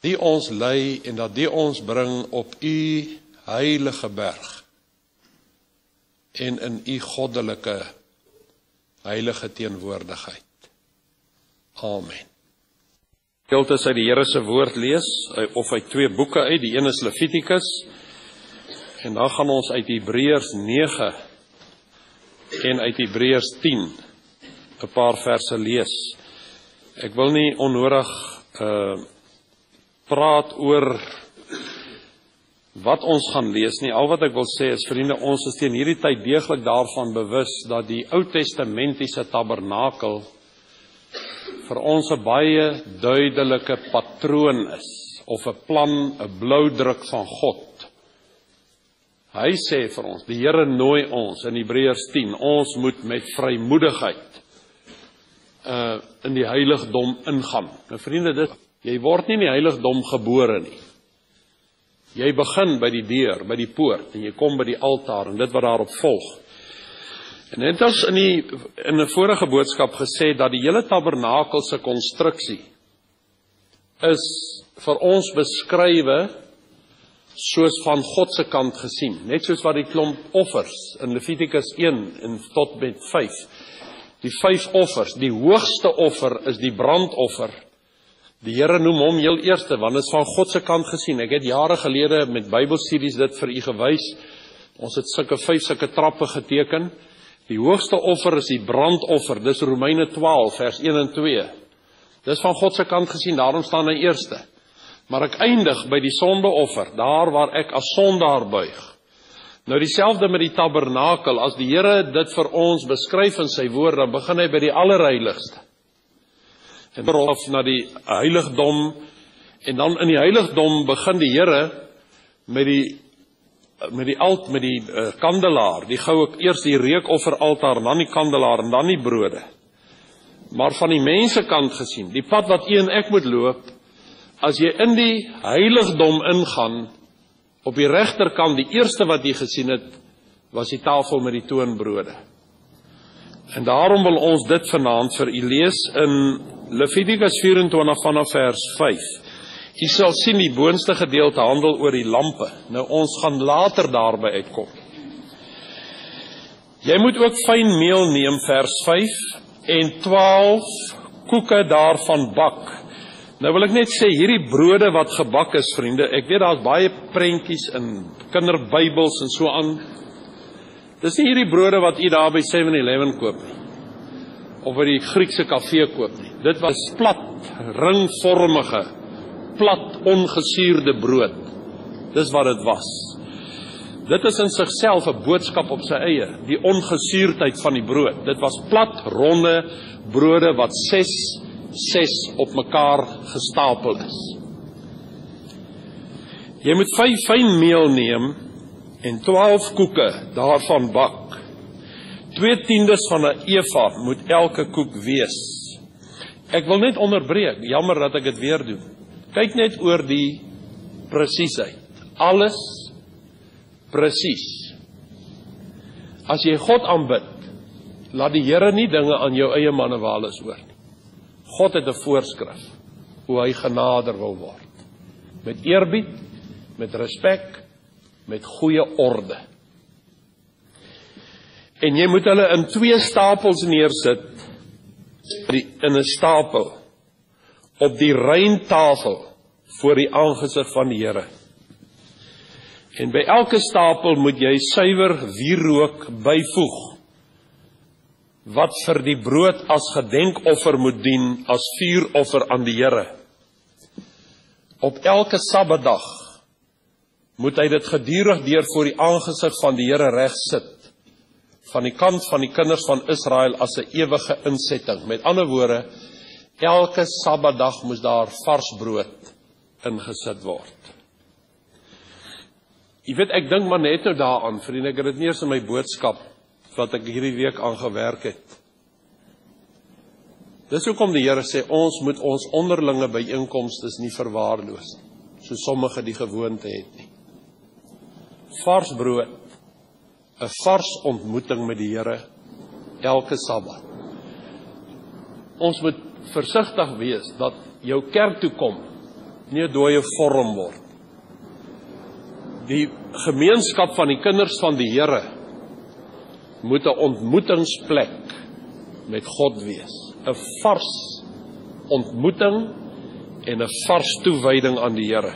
die ons lei en dat die ons bring op u heilige berg en in u goddelike heilige teenwoordigheid. Amen. Gedeeltes uit die Here se woord lees, of uit 2 boeke uit, die een is Levitikus, en dan gaan ons uit Hebreërs 9 en uit Hebreërs 10 'n paar verse lees. Ek wil nie onnodig praat oor wat ons gaan lees nie. Al wat ek wil sê is, vriende, ons is teen hierdie tyd deeglik daarvan bewus dat die Ou Testamentiese tabernakel vir ons 'n baie duidelike patroon is, of 'n plan, 'n bloudruk van God. Hy sê vir ons, die Here nooi ons in Hebreërs 10, ons moet met vrymoedigheid in die heiligdom ingaan. Nou vriende, jy word nie in die heiligdom gebore nie. Jy begin by die deur, by die poort, en jy kom by die altaar, en dit wat daarop volg. En het ons in 'n vorige boodskap gesê, dat die hele tabernakel se konstruksie is vir ons beskrywe soos van God se kant gesien, net soos wat die klomp offers in Levitikus 1 en tot met 5, die 5 offers, die hoogste offer is die brandoffer. Die Here noem hom heel eerste, want dit is van God se kant gesien. Ek het jare gelede met Bybelstudies dit vir u gewys. Ons het 5 sulke trappe geteken. Die hoogste offer is die brandoffer, dis Romeine 12 vers 1 en 2. Dis van God se kant gesien, daarom staan hy eerste. Maar ek eindig by die sondeoffer, daar waar ek as sondaar buig. Nou dieselfde met die tabernakel, as die Here dit vir ons beskryf in sy woord, dan begin hy by die allerheiligste. En rol na die heiligdom, en dan in die heiligdom begin die Here met die kandelaar, eers die reukofferaltaar, dan die kandelaar en dan die brode. Maar van die mensekant gesien, die pad wat u en ek moet loop, as jy in die heiligdom ingaan, op die regterkant, die eerste wat jy gesien het, was die tafel met die toonbrode. En daarom wil ons dit vanaand vir u lees in Levitikus 24 vanaf vers 5. U sal sien die boonste gedeelte handel oor die lampe. Nou ons gaan later daarby uitkom. Jy moet ook fyn meel neem, vers 5, en 12 koeke daarvan bak. Nou wil ek net sê, hierdie brode wat gebak is, vriende, ek weet daar's baie prentjies in kinderbybels en so aan. Dis nie hierdie brode wat u daar by 7-Eleven koop nie, of by die Griekse kafee koop nie. Dit was plat, ringvormige, plat, ongesuurde brood. Dis wat dit was. Dit is in sigself 'n boodskap op sy eie, die ongesuurdheid van die brood. Dit was plat, ronde brode wat 6 op mekaar gestapel is. Jy moet 5 fyn meel neem en 12 koeke daarvan bak. 2/10 van 'n eva moet elke koek wees. Ek wil net onderbreek, jammer dat ek dit weer doen. Kyk net oor die presiesheid. Alles presies. As jy God aanbid, laat die Here nie dinge aan jou eie manewales oor nie. God het 'n voorskrif hoe hy genader wil word. Met eerbied, met respek, met goeie orde. En jy moet hulle in 2 stapels neersit, in 'n stapel, op die reintafel, voor die aangesig van die Here. En by elke stapel moet jy suiwer wierook byvoeg, wat vir die brood as gedenkoffer moet dien, as vuuroffer aan die Here. Op elke Sabbatdag moet hy dit gedurig deur voor die aangesig van die Here reg sit, van die kant van die kinders van Israel as 'n ewige insetting. Met ander woorde, elke Sabbatdag moes daar vars brood ingesit word. Jy weet, ek dink maar net nou daaraan, vriende, ek het dit nie eens in my boodskap wat ek hierdie week aan gewerk het. Dis hoekom die Here sê, ons moet ons onderlinge byeenkomstes nie verwaarloos, so sommige die gewoonte het nie. Vars brood, 'n vars ontmoeting met die Here, elke Sabbat. Ons moet versigtig wees, dat jou kerk toe kom, nie 'n dooie vorm word. Die gemeenskap van die kinders van die Here moet 'n ontmoetingsplek met God wees. 'n Vars ontmoeting en 'n vars toewyding aan die Here.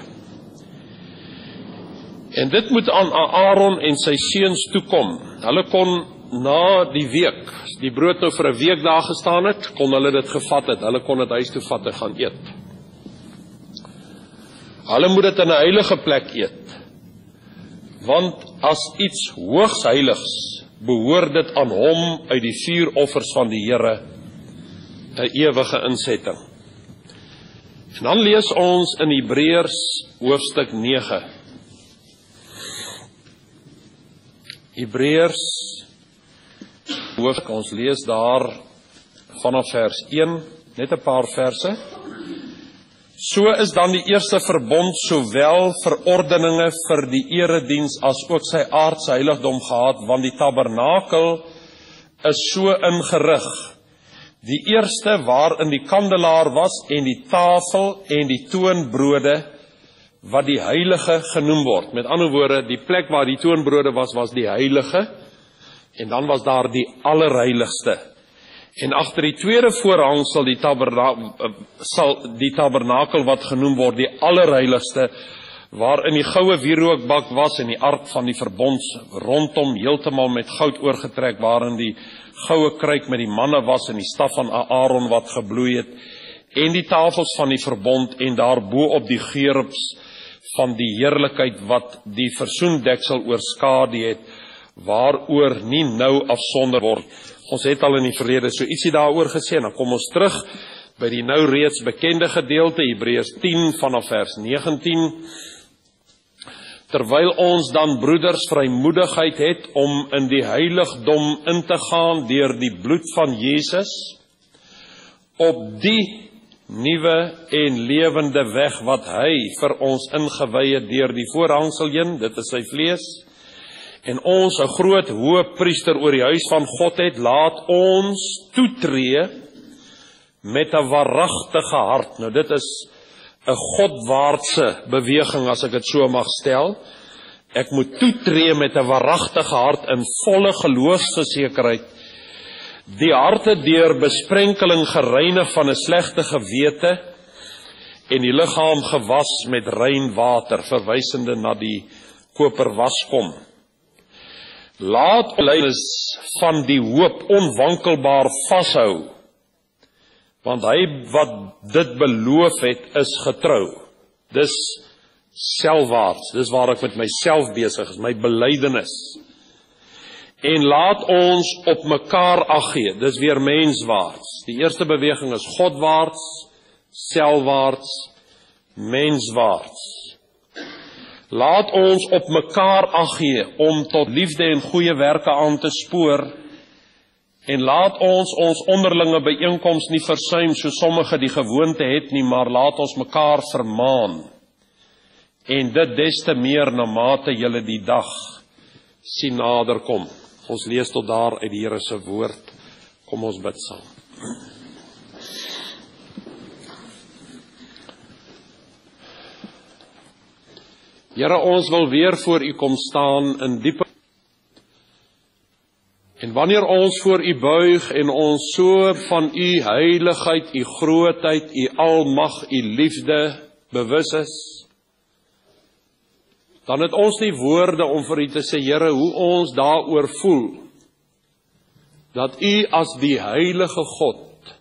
En dit moet aan Aaron en sy seuns toekom. Hulle kon na die week, as die brood nou vir 'n week daar gestaan het, kon hulle dit gevat het. Hulle kon dit huis toe vat en gaan eet. Hulle moet dit in 'n heilige plek eet. Want as iets hoogs heiligs, behoort dit aan hom uit die vuuroffers van die Here, 'n ewige insetting. En dan lees ons in Hebreërs hoofstuk 9. Hebreërs hoofstuk, ons lees daar vanaf vers 1, net 'n paar verse. So is dan die eerste verbond sowel verordeninge vir die erediens as ook sy aardse heiligdom gehad, want die tabernakel is so ingerig. Die eerste waarin die kandelaar was en die tafel en die toonbrode wat die heilige genoem word. Met ander woorde, die plek waar die toonbrode was die heilige en dan was daar die allerheiligste. En agter die tweede voorhang sal die tabernakel wat genoem word die allerheiligste, waarin die goue wierookbak was en die ark van die verbond rondom heeltemal met goud oorgetrek, waarin die goue kruik met die manne was en die staf van Aaron wat gebloei het, en die tafels van die verbond en daarbo op die gerubs van die heerlikheid wat die versoendeksel oorskadu het, waaroor nie nou afsonder word. Ons het al in die verlede so ietsie daaroor gesê, en dan kom ons terug by die nou reeds bekende gedeelte, Hebreërs 10 vanaf vers 19. Terwyl ons dan broeders vrymoedigheid het om in die heiligdom in te gaan deur die bloed van Jesus, op die nuwe en lewende weg wat hy vir ons ingewy het deur die voorhangsel heen, dit is sy vlees, en ons 'n groot hoëpriester oor die huis van God het, laat ons toetree met 'n waaragtige hart. Nou dit is 'n godwaartse beweging, as ek dit so mag stel. Ek moet toetree met 'n waaragtige hart in volle geloofsversekerheid, die harte deur besprenkeling gereinig van 'n slegte gewete en die liggaam gewas met rein water, verwysende na die koperwaskom. Laat ons van die hoop onwankelbaar vashou, want hy wat dit beloof het, is getrou. Dis selfwaarts, dis waar ek met myself besig is, my belydenis. En laat ons op mekaar ag gee, dis weer menswaarts. Die eerste beweging is godwaarts, selfwaarts, menswaarts. Laat ons op mekaar ag gee om tot liefde en goeie werke aan te spoor, en laat ons onderlinge byeenkoms nie versuim, so sommige die gewoonte het nie, maar laat ons mekaar vermaan, en dit des te meer na mate julle die dag sien naderkom. Ons lees tot daar uit die Here se woord. Kom ons bid saam. Here, ons wil weer voor U kom staan in diepe. En wanneer ons voor U buig en ons so van U heiligheid, U grootheid, U almag, U liefde bewus is, dan het ons nie woorde om vir U te sê, Here, hoe ons daaroor voel, dat U as die heilige God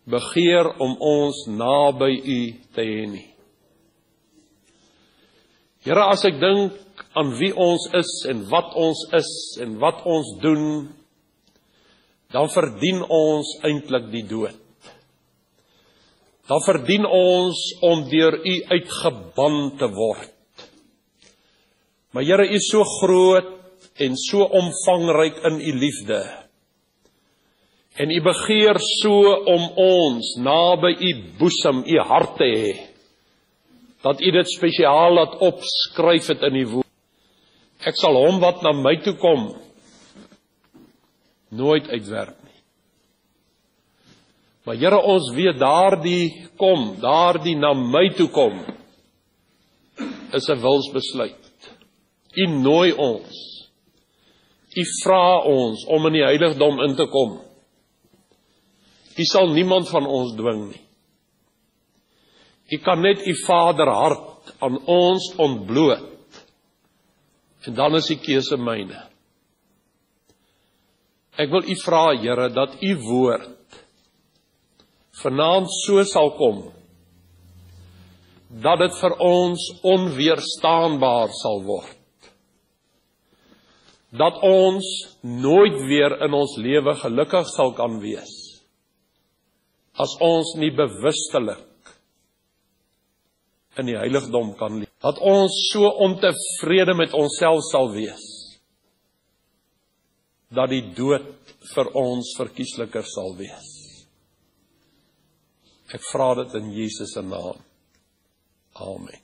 begeer om ons naby U te hê nie. Here, as ek dink aan wie ons is en wat ons doen, dan verdien ons eintlik die dood. Dan verdien ons om deur U uitgeban te word. Maar Here, U is so groot en so omvangryk in U liefde. En U begeer so om ons naby U boesem, U hart te hê, dat U dit spesiaal laat opskryf het in U woord. Ek sal hom wat na my toe kom nooit uitwerp nie. Maar Here, ons weet daardie na my toe kom, is 'n wilsbesluit. U nooi ons. U vra ons om in die heiligdom in te kom. U sal niemand van ons dwing nie. U kan net u Vaderhart aan ons ontbloot. En dan is die keuse myne. Ek wil u vra, Here, dat u woord vanaand so sal kom, dat dit vir ons onweerstaanbaar sal word. Dat ons nooit weer in ons lewe gelukkig sal kan wees, as ons nie bewustelik in die heiligdom kan leef. Dat ons so ontevrede met onsself sal wees, dat die dood vir ons verkiesliker sal wees. Ek vra dit in Jesus se naam. Amen.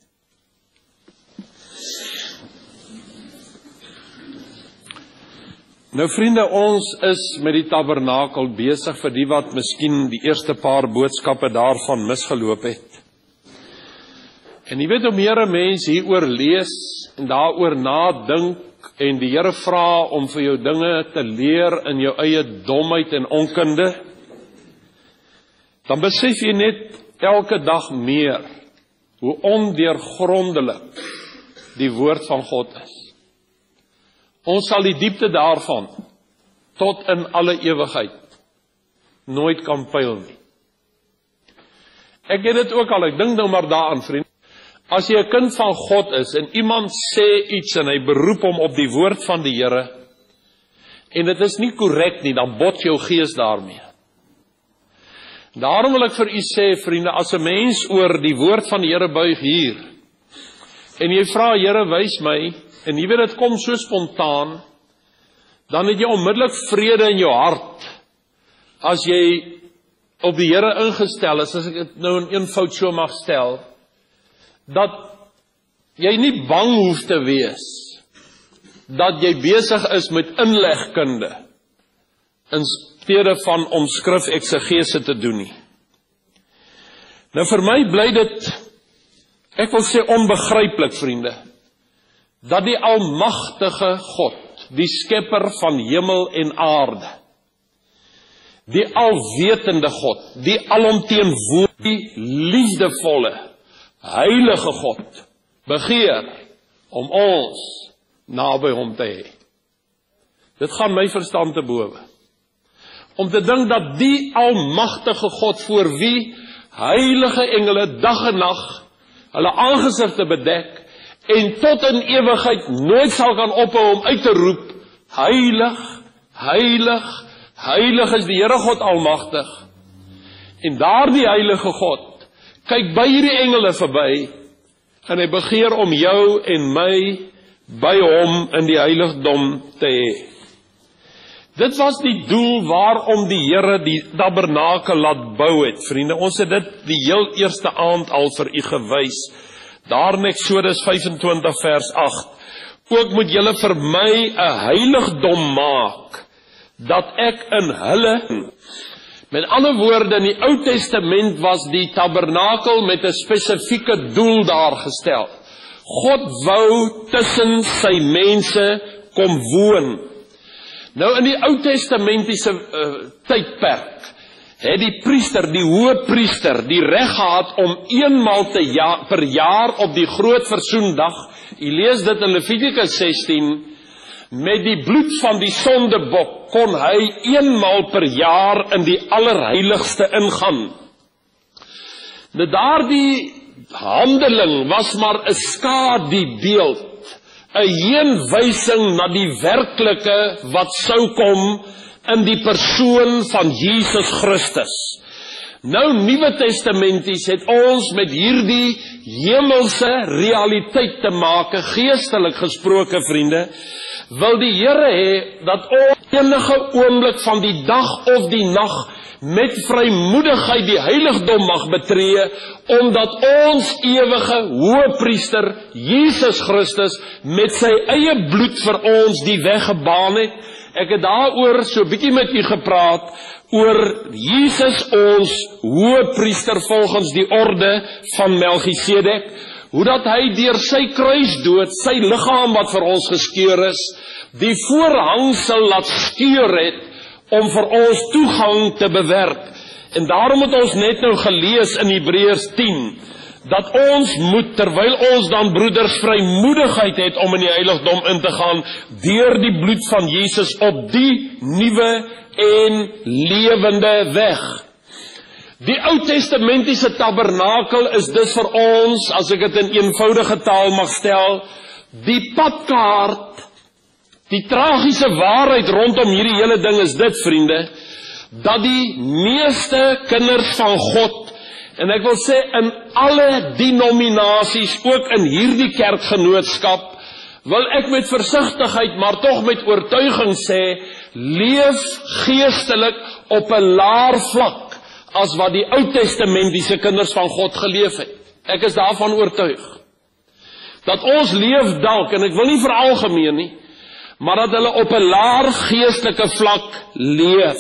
Nou vriende, ons is met die tabernakel besig, vir die wat miskien die eerste paar boodskappe daarvan misgeloop het. En jy weet, hoe meer 'n mens hieroor lees en daaroor nadink en die Here vra om vir jou dinge te leer in jou eie domheid en onkunde, dan besef jy net elke dag meer hoe ondeurgrondelik die woord van God is. Ons sal die diepte daarvan tot in alle ewigheid nooit kan pyl nie. Ek het dit ook al, ek dink nou maar daaraan, vriend. As jy 'n kind van God is en iemand sê iets en hy beroep hom op die woord van die Here en dit is nie korrek nie, dan bot jou gees daarmee. Daarom wil ek vir u sê, vriende, as 'n mens oor die woord van die Here buig hier en jy vra, Here, wys my, en jy weet dit kom so spontaan, dan het jy onmiddellik vrede in jou hart as jy op die Here ingestel is, as ek dit nou in eenvoud so mag stel, dat jy nie bang hoef te wees dat jy besig is met inlegkunde in steede van om skrifeksegese te doen nie. Nou vir my bly dit, ek wil sê onbegryplik, vriende, dat die almagtige God, die skepper van hemel en aarde, die alwetende God, die alomteenwoordige, die liefdevolle, heilige God, begeer om ons naby hom te hê. Dit gaan my verstand te bowe. Om te dink dat die almagtige God, voor wie heilige engele dag en nag hulle aangesigte bedek, en tot in ewigheid nooit sal kan ophou om uit te roep, heilig, heilig, heilig is die Here God almagtig. En daardie heilige God kyk by hierdie engele verby, en hy begeer om jou en my by hom in die heiligdom te hê. Dit was die doel waarom die Here die tabernakel laat bou het, vriende. Ons het dit die heel eerste aand al vir u gewys. Daar in Eksodus 25 vers 8. Ook moet julle vir my 'n heiligdom maak, dat ek in hulle. Met ander woorde, in die Ou Testament was die tabernakel met 'n spesifieke doel daar gestel. God wou tussen sy mense kom woon. Nou in die Ou Testamentiese tydperk het die priester, die hoëpriester, die reg gehad om eenmaal per jaar op die groot versoendag, jy lees dit in Levitikus 16, met die bloed van die sondebok kon hy eenmaal per jaar in die allerheiligste ingaan. Daardie handeling was maar 'n skadubeeld, 'n heenwysing na die werklike wat sou kom in die persoon van Jesus Christus. Nou Nuwe Testamenties het ons met hierdie hemelse realiteit te maak, geestelik gesproke, vriende. Wil die Here hê dat ons enige oomblik van die dag of die nag met vrymoedigheid die heiligdom mag betree, omdat ons ewige hoëpriester Jesus Christus met sy eie bloed vir ons die weg gebaan het. Ek het daaroor so bietjie met u gepraat, oor Jesus ons hoëpriester volgens die orde van Melchisedek, hoe dat hy deur sy kruisdood, sy liggaam wat vir ons geskeur is, die voorhangsel laat skeur het, om vir ons toegang te bewerk. En daarom het ons net nou gelees in Hebreërs 10, dat ons moet, terwyl ons dan broeders vrymoedigheid het om in die heiligdom in te gaan, deur die bloed van Jesus op die nuwe en lewende weg. Die Oud-testamentiese tabernakel is dus vir ons, as ek dit in eenvoudige taal mag stel, die padkaart, die tragiese waarheid rondom hierdie hele ding is dit, vriende, dat die meeste kinders van God, en ek wil sê in alle denominasies, ook in hierdie kerkgenootskap, wil ek met versigtigheid, maar tog met oortuiging sê, leef geestelik op 'n laer vlak, as wat die Oud-testamentiese kinders van God geleef het. Ek is daarvan oortuig. Dat ons leef dalk, en ek wil nie veralgemeen nie, maar dat hulle op 'n laer geestelike vlak leef.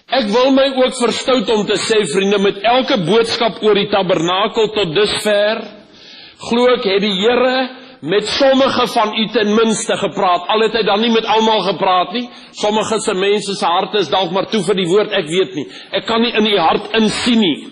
Ek wil my ook verstout om te sê, vriende, met elke boodskap oor die tabernakel tot dusver, glo ek het die Here met sommige van u ten minste gepraat. Al het hy dan nie met almal gepraat nie. Sommige se mense se harte is dalk maar toe vir die woord, ek weet nie. Ek kan nie in u hart insien nie.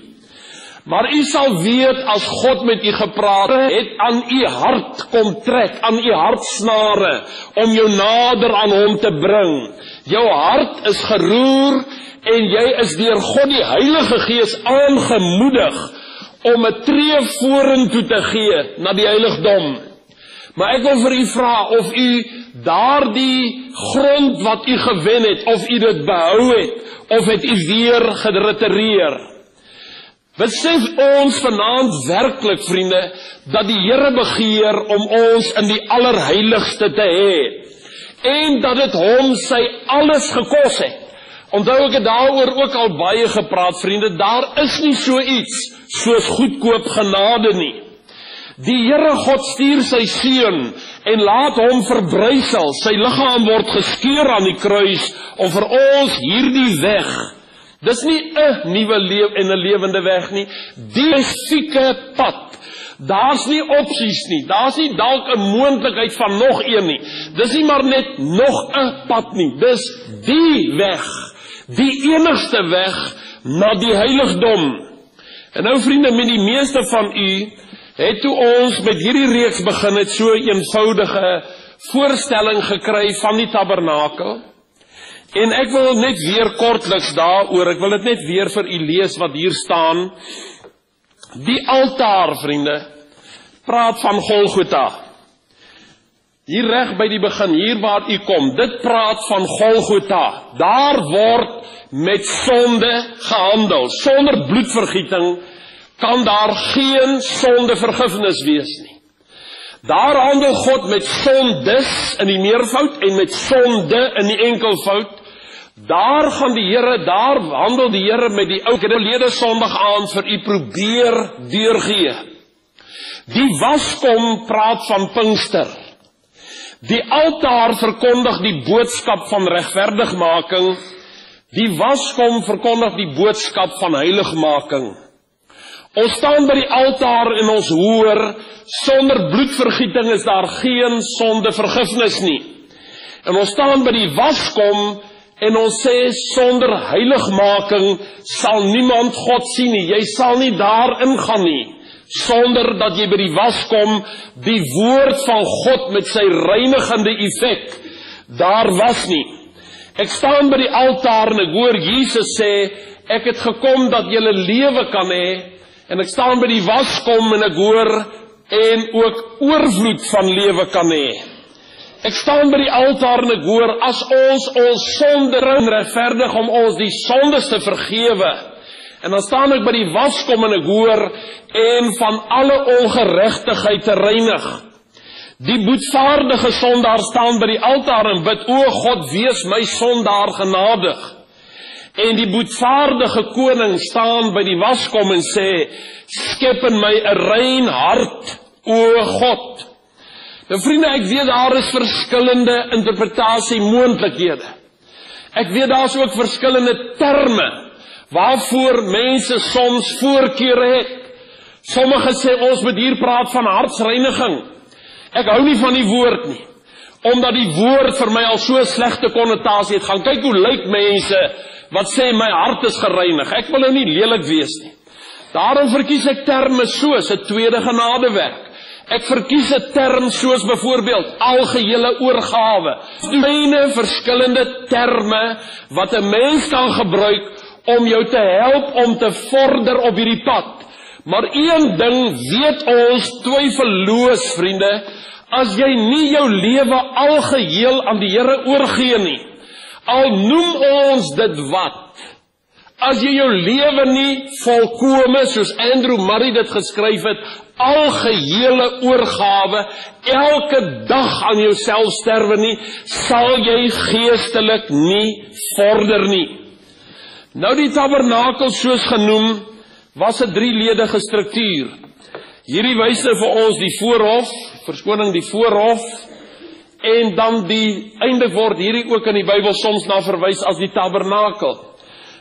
Maar u sal weet, as God met u gepraat het, aan u hart kom trek, aan u hartsnare, om jou nader aan hom te bring. Jou hart is geroer, en jy is deur God die Heilige Gees aangemoedig, om 'n tree vorentoe te gee, na die heiligdom. Maar ek wil vir u vra, of u daardie grond wat u gewen het, of u dit behou het, of het u weer geretireer. Besef ons vanaand werklik, vriende, dat die Here begeer om ons in die allerheiligste te hê, en dat dit hom sy alles gekos het. Onthou, ek het daaroor ook al baie gepraat, vriende, daar is nie so iets soos goedkoop genade nie. Die Here God stuur sy seun en laat hom verbrysel, sy liggaam word geskeur aan die kruis, om vir ons hierdie weg, dis nie 'n nuwe lewe en 'n lewende weg nie, die spesifieke pad. Daar's nie opsies nie, daar's nie dalk 'n moontlikheid van nog een nie. Dis nie maar net nog 'n pad nie, dis die weg, die enigste weg na die heiligdom. En nou, vriende, met die meeste van u het toe ons met hierdie reeks begin het, so 'n eenvoudige voorstelling gekry van die tabernakel. En ek wil net weer kortliks daaroor, ek wil dit net weer vir u lees wat hier staan. Die altaar, vriende, praat van Golgotha. Hier reg by die begin, hier waar u kom, dit praat van Golgotha. Daar word met sonde gehandel. Sonder bloedvergieting kan daar geen sondevergifnis wees nie. Daar handel God met sondes in die meervoud en met sonde in die enkelvoud. Daar handel die Here met die ou verlede Sondag aan vir u probeer deurgee. Die waskom praat van Pinkster. Die altaar verkondig die boodskap van regverdigmaking. Die waskom verkondig die boodskap van heiligmaking. Ons staan by die altaar en ons hoor, sonder bloedvergieting is daar geen sondevergifnis nie. En ons staan by die waskom en ons sê, sonder heiligmaking sal niemand God sien nie. Jy sal nie daar ingaan nie, sonder dat jy by die waskom die woord van God met sy reinigende effek daar was nie. Ek staan by die altaar en ek hoor Jesus sê, ek het gekom dat julle lewe kan hê. En ek staan by die waskom en ek hoor, en ook oorvloed van lewe kan hê. Ek staan by die altaar en ek hoor, as ons sonde regverdig om ons die sondes te vergewe. En dan staan ek by die waskom en ek hoor, en van alle ongeregtigheid te reinig. Die boetvaardige sondaar staan by die altaar en bid, o God, wees my sondaar genadig. En die boetvaardige koning staan by die waskom en sê, skep in my 'n rein hart, o God. Nou vriende, ek weet daar is verskillende interpretasie moontlikhede. Ek weet daar is ook verskillende terme waarvoor mense soms voorkeure het. Sommige sê ons moet hier praat van hartsreiniging. Ek hou nie van die woord nie, omdat die woord vir my al so slegte konnotasie het. Gaan kyk hoe lyk mense wat sê my hart is gereinig. Ek wil nou nie lelik wees nie. Daarom verkies ek terme soos 'n tweede genadewerk. Ek verkies 'n term soos byvoorbeeld algehele oorgawe. Myne verskillende terme wat 'n mens kan gebruik om jou te help om te vorder op hierdie pad. Maar een ding weet ons twyfelloos, vriende, as jy nie jou lewe algeheel aan die Here oorgee nie, al noem ons dit wat, as jy jou lewe nie volkome, soos Andrew Murray dit geskryf het, algehele oorgawe, elke dag aan jouself sterwe nie, sal jy geestelik nie vorder nie. Nou die tabernakel soos genoem, was 'n drieledige struktuur. Hierdie wys vir ons die voorhof, verskoning die voorhof, en dan die einde word hierdie ook in die Bybel soms na verwys as die tabernakel.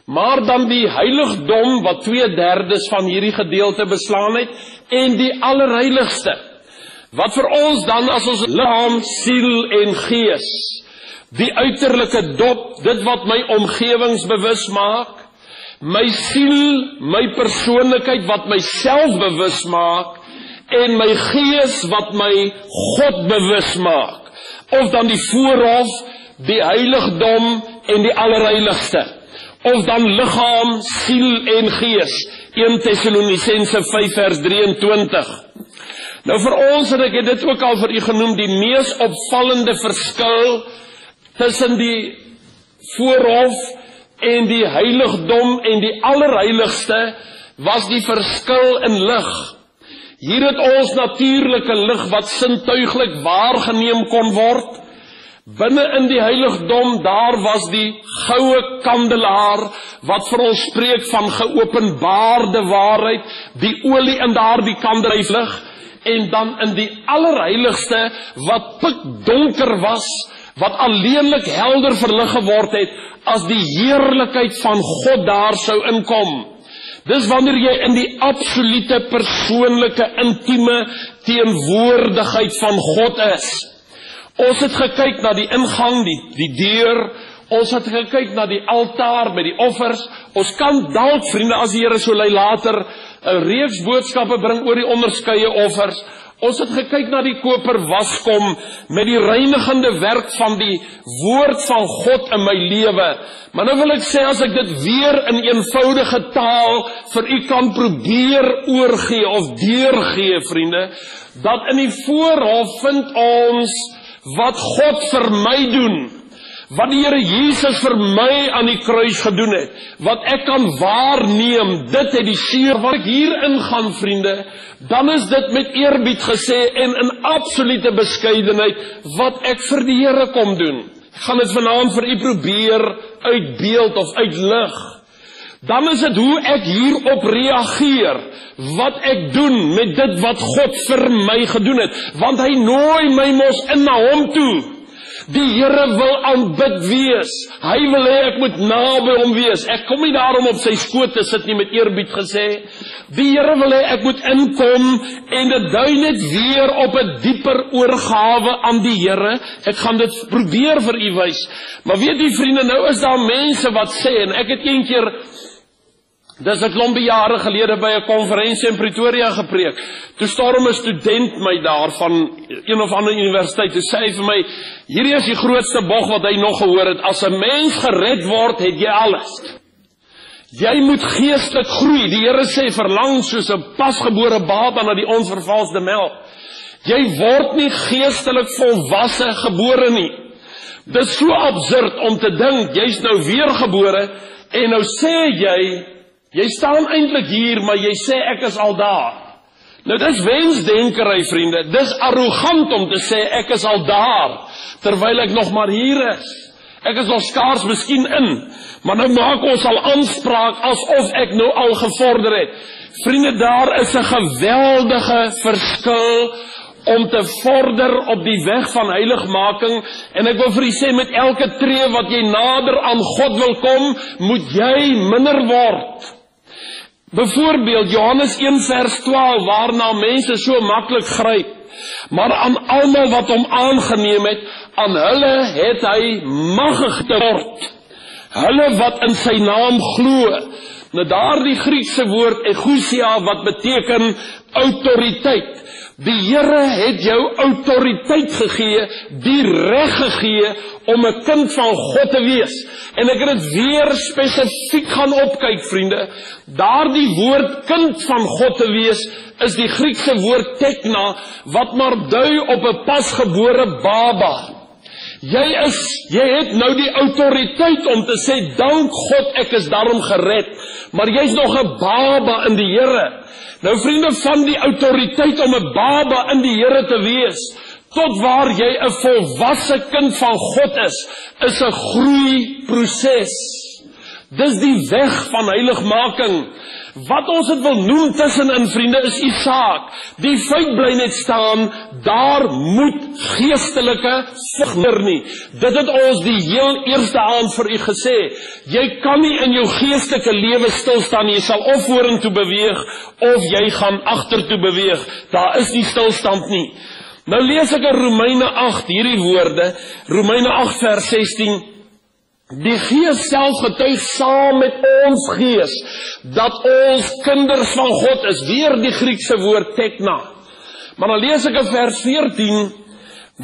Maar dan die heiligdom wat 2/3 van hierdie gedeelte beslaan het, en die allerheiligste, wat vir ons dan as ons liggaam, siel en gees, die uiterlike dop, dit wat my omgewingsbewus maak, my siel, my persoonlikheid wat my self bewus maak, en my gees wat my God bewus maak, of dan die voorhof, die heiligdom en die allerheiligste, of dan liggaam, siel en gees, 1 Tessalonisense 5 vers 23. Nou vir ons, en ek het dit ook al vir u genoem, die mees opvallende verskil tussen die voorhof en die heiligdom en die allerheiligste was die verskil in lig. Hier het ons natuurlike lig wat sintuiglik waargeneem kon word. Binne in die heiligdom, daar was die goue kandelaar, wat vir ons spreek van geopenbaarde waarheid, die olie in daardie kandelaarlig, en dan in die allerheiligste, wat pikdonker was, wat alleenlik helder verlig geword het, as die heerlikheid van God daar sou inkom. Dis wanneer jy in die absolute persoonlike, intieme teenwoordigheid van God is. Ons het gekyk na die ingang, die deur, ons het gekyk na die altaar met die offers. Ons kan dalk, vriende, as die Here so lei later, 'n reeks boodskappe bring oor die onderskeie offers. Ons het gekyk na die koper waskom met die reinigende werk van die woord van God in my lewe. Maar nou wil ek sê, as ek dit weer in eenvoudige taal vir u kan probeer oorgee of deurgee, vriende, dat in die voorhof vind ons wat God vir my doen, wat die Here Jesus vir my aan die kruis gedoen het, wat ek kan waarneem, dit het die seer wat ek hier ingaan, vriende, dan is dit met eerbied gesê en in absolute beskeidenheid wat ek vir die Here kom doen. Ek gaan dit vanaand vir u probeer uitbeeld of uitlig. Dan is dit hoe ek hierop reageer, wat ek doen met dit wat God vir my gedoen het, want hy nooi my mos in na hom toe. Die Here wil aanbid wees. Hy wil hê ek moet naby hom wees. Ek kom nie daarom op sy skoot te sit nie, met eerbied gesê. Die Here wil hê ek moet inkom en dit dui net weer op 'n dieper oorgawe aan die Here. Ek gaan dit probeer vir u wys. Maar weet u, vriende, nou is daar mense wat sê, en ek het een keer, dis 'n klompie jare gelede by 'n konferensie in Pretoria gepreek. Toe storm 'n student my daar van een of ander universiteit. Toe sê hy vir my, hierdie is die grootste bog wat hy nog gehoor het. As 'n mens gered word, het jy alles. Jy moet geestelik groei. Die Here sê, verlang soos 'n pasgebore baba na die onvervalsde melk. Jy word nie geestelik volwasse gebore nie. Dit is so absurd om te dink, jy's nou weergebore, en nou sê jy staan eintlik hier, maar jy sê ek is al daar. Nou dis wensdenkery, vriende. Dis arrogant om te sê ek is al daar, terwyl ek nog maar hier is. Ek is nog skaars miskien in, maar nou maak ons al aanspraak asof ek nou al gevorder het. Vriende, daar is 'n geweldige verskil om te vorder op die weg van heiligmaking, en ek wil vir u sê, met elke tree wat jy nader aan God wil kom, moet jy minder word. Byvoorbeeld, Johannes 1 vers 12, waarna mense so maklik gryp, maar aan almal wat hom aangeneem het, aan hulle het hy magtig geword, hulle wat in sy naam glo. Nou daardie Griekse woord exousia, wat beteken autoriteit. Die Here het jou autoriteit gegee, die reg gegee om 'n kind van God te wees. En ek het dit weer spesifiek gaan opkyk, vriende. Daardie woord kind van God te wees is die Griekse woord tekna, wat maar dui op 'n pasgebore baba. Jy het nou die autoriteit om te sê, dank God, ek is daarom gered, maar jy's nog 'n baba in die Here. Nou vriende, van die autoriteit om 'n baba in die Here te wees, tot waar jy 'n volwasse kind van God is 'n groeiproses. Dis die weg van heiligmaking. Wat ons het wil noem tussenin, vriende, is Isaak. Die feit bly net staan, daar moet geestelike signer nie. Dit het ons die heel eerste aand vir u gesê. Jy kan nie in jou geestelike lewe stilstaan, jy sal of vorentoe beweeg, of jy gaan agtertoe beweeg. Daar is nie stilstand nie. Nou lees ek in Romeine 8 hierdie woorde, Romeine 8 vers 16, die Gees self getuig saam met ons gees, dat ons kinders van God is, weer die Griekse woord tekna. Maar dan lees ek in vers 14,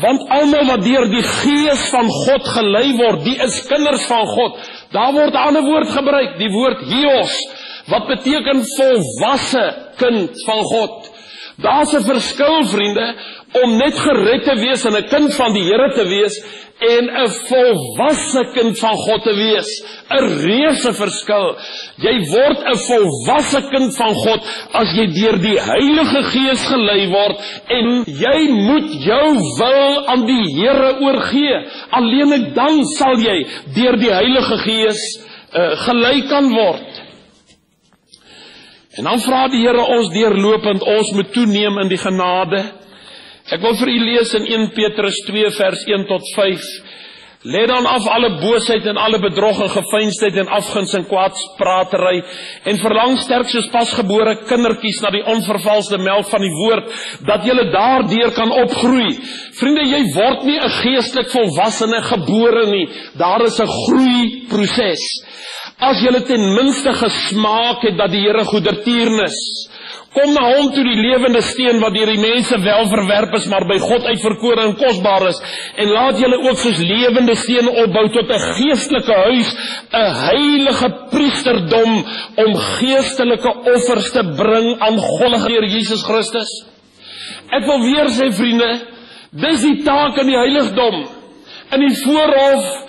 want almal wat deur die Gees van God gelei word, die is kinders van God. Daar word 'n ander woord gebruik, die woord hios, wat beteken volwasse kind van God. Daar's 'n verskil, vriende, om net gered te wees en 'n kind van die Here te wees, en 'n volwasse kind van God te wees. 'n reuse verskil. Jy word 'n volwasse kind van God as jy deur die Heilige Gees gelei word, en jy moet jou wil aan die Here oorgee. Alleenlik dan sal jy deur die Heilige Gees gelei kan word. En dan vra die Here ons deurlopend, ons moet toeneem in die genade. Ek wil vir u lees in 1 Petrus 2 vers 1 tot 5. Let dan af alle boosheid en alle bedrog en geveinsdheid en afguns en kwaadspratery, en verlang sterk soos pasgebore kindertjies na die onvervalsde melk van die woord, dat julle daardeur kan opgroei. Vriende, jy word nie 'n geestelik volwassene gebore nie. Daar is 'n groeiproses. As julle ten minste gesmaak het dat die Here goedertiernis, kom na hom toe, die lewende steen wat deur die mense wel verwerp is, maar by God uitverkore en kosbaar is, en laat julle ook soos lewende steen opbou tot 'n geestelike huis, 'n heilige priesterdom, om geestelike offers te bring aan God deur Jesus Christus. Ek wil weer sê, vriende, dis die taak in die heiligdom. In die voorhof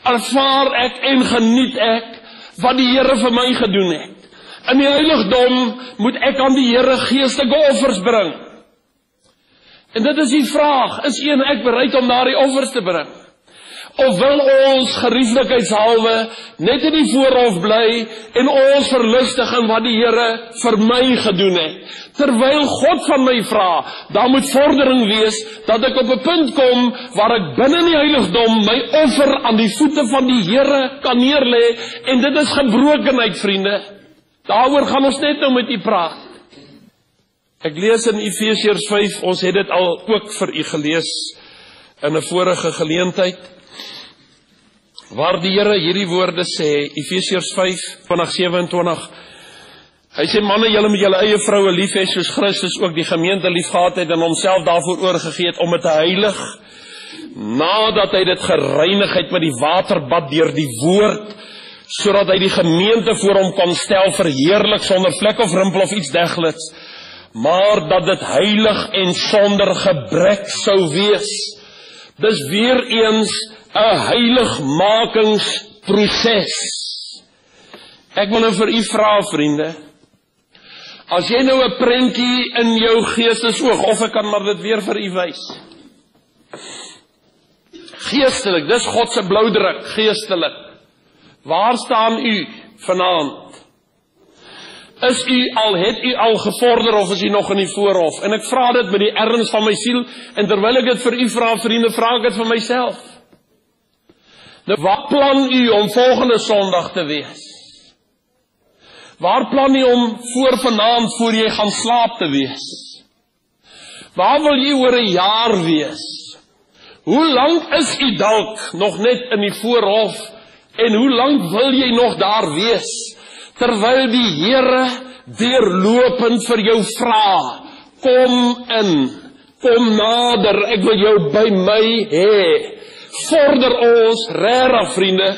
ervaar ek en geniet ek wat die Here vir my gedoen het. In die heiligdom moet ek aan die Here geestelike offers bring. En dit is die vraag, is u en ek bereid om daardie offers te bring? Of wil ons gerieflikheidshalwe net in die voorhof bly en ons verlustig in wat die Here vir my gedoen het? Terwyl God van my vra, daar moet vordering wees, dat ek op 'n punt kom, waar ek binne in die heiligdom my offer aan die voete van die Here kan neerlê, en dit is gebrokenheid, vriende. Daaroor gaan ons net nou met u praat. Ek lees in Efesiërs 5, ons het dit al ook vir u gelees in 'n vorige geleentheid, waar die Here hierdie woorde sê, Efesiërs 5, 27, hy sê, manne, julle moet julle eie vroue lief hê, soos Christus ook die gemeente lief gehad het, en homself daarvoor oorgegee het, om het te heilig, nadat hy dit gereinig het met die waterbad deur die woord, sodat hy die gemeente voor hom kon stel, verheerlik, sonder vlek of rimpel of iets dergeliks, maar dat dit heilig en sonder gebrek sou wees. Dis weer eens 'n heiligmakingsproses. Ek wil nou vir u vra, vriende, as jy nou 'n prentjie in jou geestesoog, of ek kan maar dit weer vir u wys. Geestelik, dis God se bloudruk, geestelik. Waar staan u vanaand? Het u al gevorder of is u nog in die voorhof? En ek vra dit met die erns van my siel, en terwyl ek dit vir u vra, vriende, vra ek dit vir myself. Nou, wat plan u om volgende Sondag te wees? Waar plan u om voor vanaand, voor jy gaan slaap te wees? Waar wil jy oor 'n jaar wees? Hoe lank is u dalk nog net in die voorhof, en hoe lank wil jy nog daar wees? Terwyl die Here deurlopend vir jou vra, kom in, kom nader, ek wil jou by my hê. Vorder ons regtig, vriende,